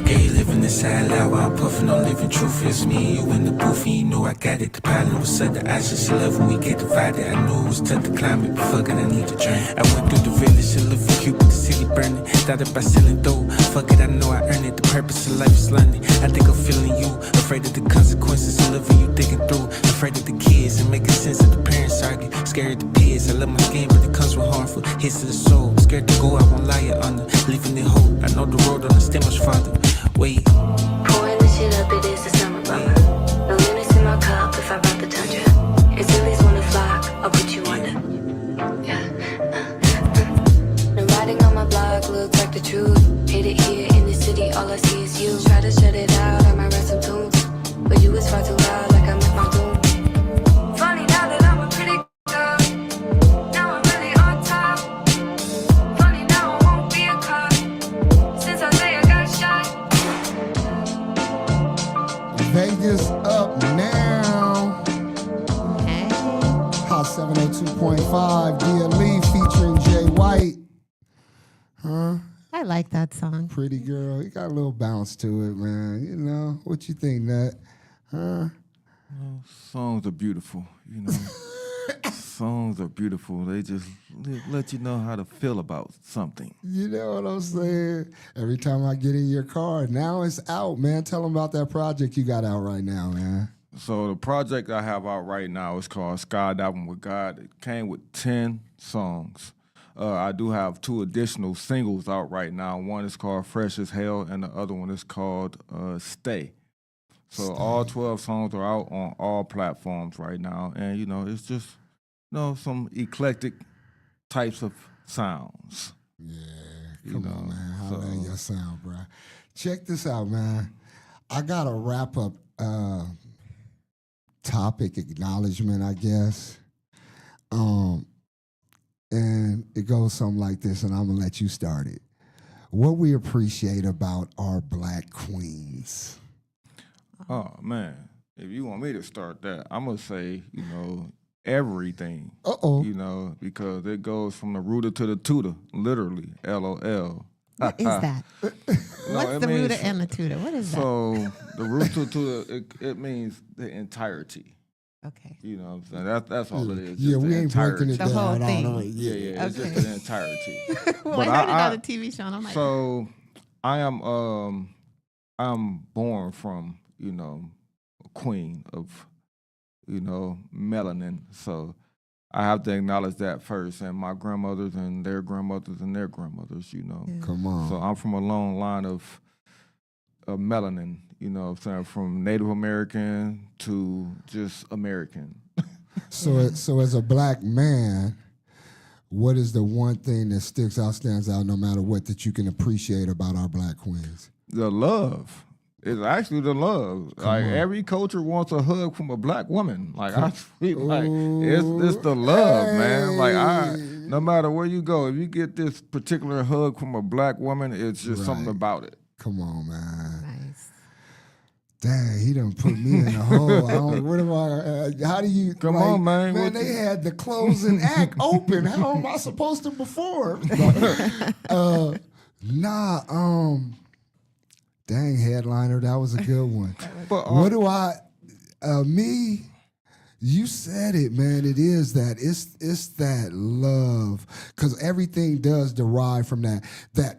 Hey, living inside loud while I'm puffing on living truth. It's me and you in the booth, and you know I got it. The pilot was set the ice, she love when we get divided. I knew it was tough to climb it, but fuck it, I need to drink. I went through the village, she look for cute, but the city burning. Started by selling dough, fuck it, I know I earned it. The purpose of life is London. I think I'm feeling you, afraid of the consequences of living you thinking through. Afraid of the kids and making sense of the parents argue. Scared of the peers, I love my skin, but it comes with harmful hits to the soul. Scared to go, I won't lie you under, leaving it hope. I know the road on the stem much farther. Wait. pouring the shit up, it is the summer bummer. No limits in my cup if I brought the tundra. If Zillies wanna flock, I'll put you under. Yeah. The writing on my blog looks like the truth. Hate it here in the city, all I see is you. Try to shut it out, I might write some tunes, but you is far too loud, like I'm with my doom. Funny now that I'm a pretty girl. Now I'm really on top. Funny now I won't be a cop. Since I say I got shot. Vegas up now. Hot 702.5. Dia Lee featuring Jay White. Huh? I like that song. Pretty girl. You got a little bounce to it, man. You know, what you think, Nat? Huh? Songs are beautiful, you know. Songs are beautiful. They just let you know how to feel about something. You know what I'm saying? Every time I get in your car, now it's out, man. Tell them about that project you got out right now, man. So the project I have out right now is called Skydiving with God. It came with 10 songs. I do have 2 additional singles out right now. One is called Fresh as Hell, and the other one is called Stay. So all 12 songs are out on all platforms right now, and it's just some eclectic types of sounds. Yeah, come on, man. Holla at your sound, bro. Check this out, man. I got a wrap up topic acknowledgement, I guess. And it goes something like this, and I'm gonna let you start it. What we appreciate about our black queens. Oh man, if you want me to start that, I'm gonna say everything. Because it goes from the rooter to the tutor, literally. LOL. What is that? What's the rooter and the tutor? What is that? So the rooter to tutor, it means the entirety. Okay. You know what I'm saying? That's all it is. Yeah, we ain't breaking it The down. whole thing. Yeah, it's just the entirety. Well, I heard it on a TV show, and I'm like, so I'm born from a queen of melanin. So I have to acknowledge that first, and my grandmothers and their grandmothers and their grandmothers. Come on. So I'm from a long line of melanin. I'm saying, from Native American to just American. So as a black man, what is the one thing that stands out, no matter what, that you can appreciate about our black queens? The love. It's actually the love. Every culture wants a hug from a black woman. It's the love, man. No matter where you go, if you get this particular hug from a black woman, it's just something about it. Come on, man. Nice. Dang, he done put me in a hole. How do you... Come on, man. Man, they had the closing act open. How am I supposed to perform? Dang, headliner, that was a good one. You said it, man. It is that. It's that love, because everything does derive from that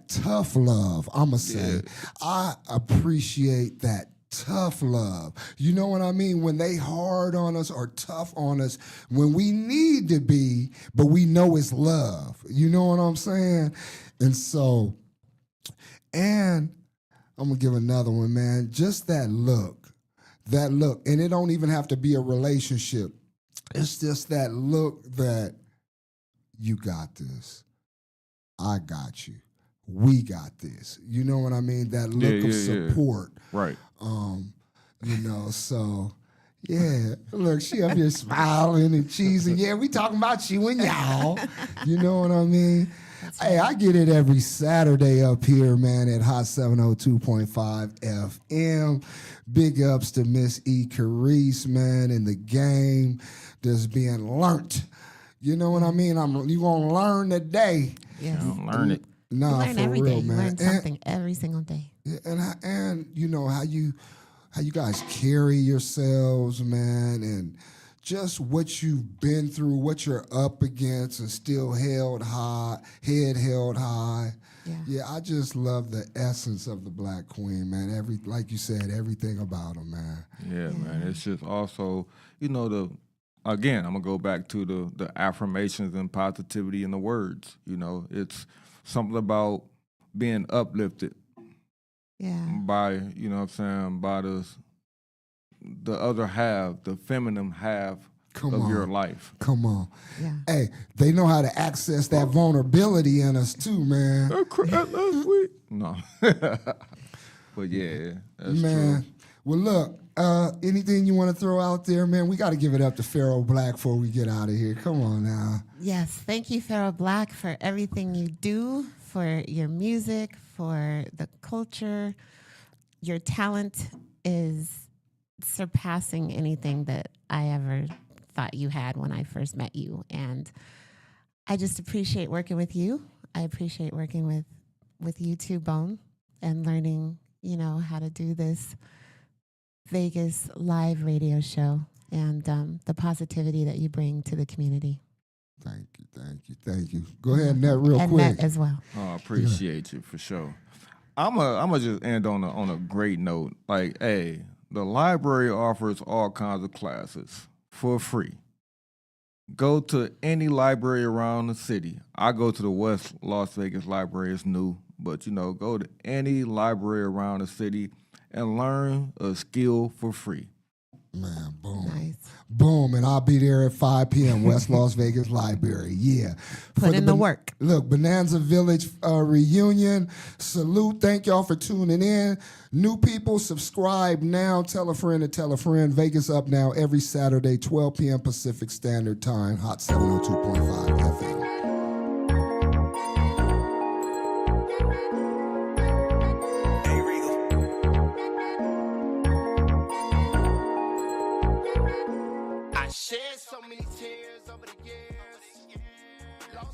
tough love. I'ma say, I appreciate that tough love. You know what I mean? When they hard on us or tough on us, when we need to be, but we know it's love. You know what I'm saying? And so, and I'm gonna give another one, man. Just that look, and it don't even have to be a relationship. It's just that look that you got this. I got you. We got this. You know what I mean? That look of support. Right. So yeah. Look, she up here smiling and cheesing. Yeah, we talking about you and y'all. You know what I mean? Hey, I get it every Saturday up here, man, at Hot 702.5 FM. Big ups to Miss E. Carice, man, in the game that's being learnt. You know what I mean? You gonna learn today. Yes. Learn it. Nah, you learn for every real, day. man. You learn something every single day. And you know how you guys carry yourselves, man, and just what you've been through, what you're up against, and still head held high. Yeah, I just love the essence of the Black Queen, man. Like you said, everything about her, man. Yeah, man. It's just also, again, I'm gonna go back to the affirmations and positivity in the words. It's something about being uplifted. Yeah. By, by the other half, the feminine half of your life. Come on. Yeah. Hey, they know how to access that vulnerability in us too, man. Last week. No. But yeah, that's man. true. Well, look, anything you want to throw out there, man? We got to give it up to Pharaoh Black before we get out of here. Come on now. Yes. Thank you, Pharaoh Black, for everything you do, for your music, for the culture. Your talent is surpassing anything that I ever thought you had when I first met you. And I just appreciate working with you. I appreciate working with you too, Bone, and learning, how to do this Vegas live radio show and the positivity that you bring to the community. Thank you. Go ahead, Nat, real and quick. Nat as well. Oh, I appreciate you for sure. I'm a just end on a great note. Like, hey, the library offers all kinds of classes for free. Go to any library around the city. I go to the West Las Vegas Library. It's new, but go to any library around the city and learn a skill for free. Man, boom. Nice. Boom, and I'll be there at 5 p.m. West Las Vegas Library. Yeah. Put in the work. Look, Bonanza Village reunion. Salute. Thank y'all for tuning in. New people, subscribe now. Tell a friend to tell a friend. Vegas Up Now every Saturday, 12 p.m. Pacific Standard Time. Hot 702.5 FM.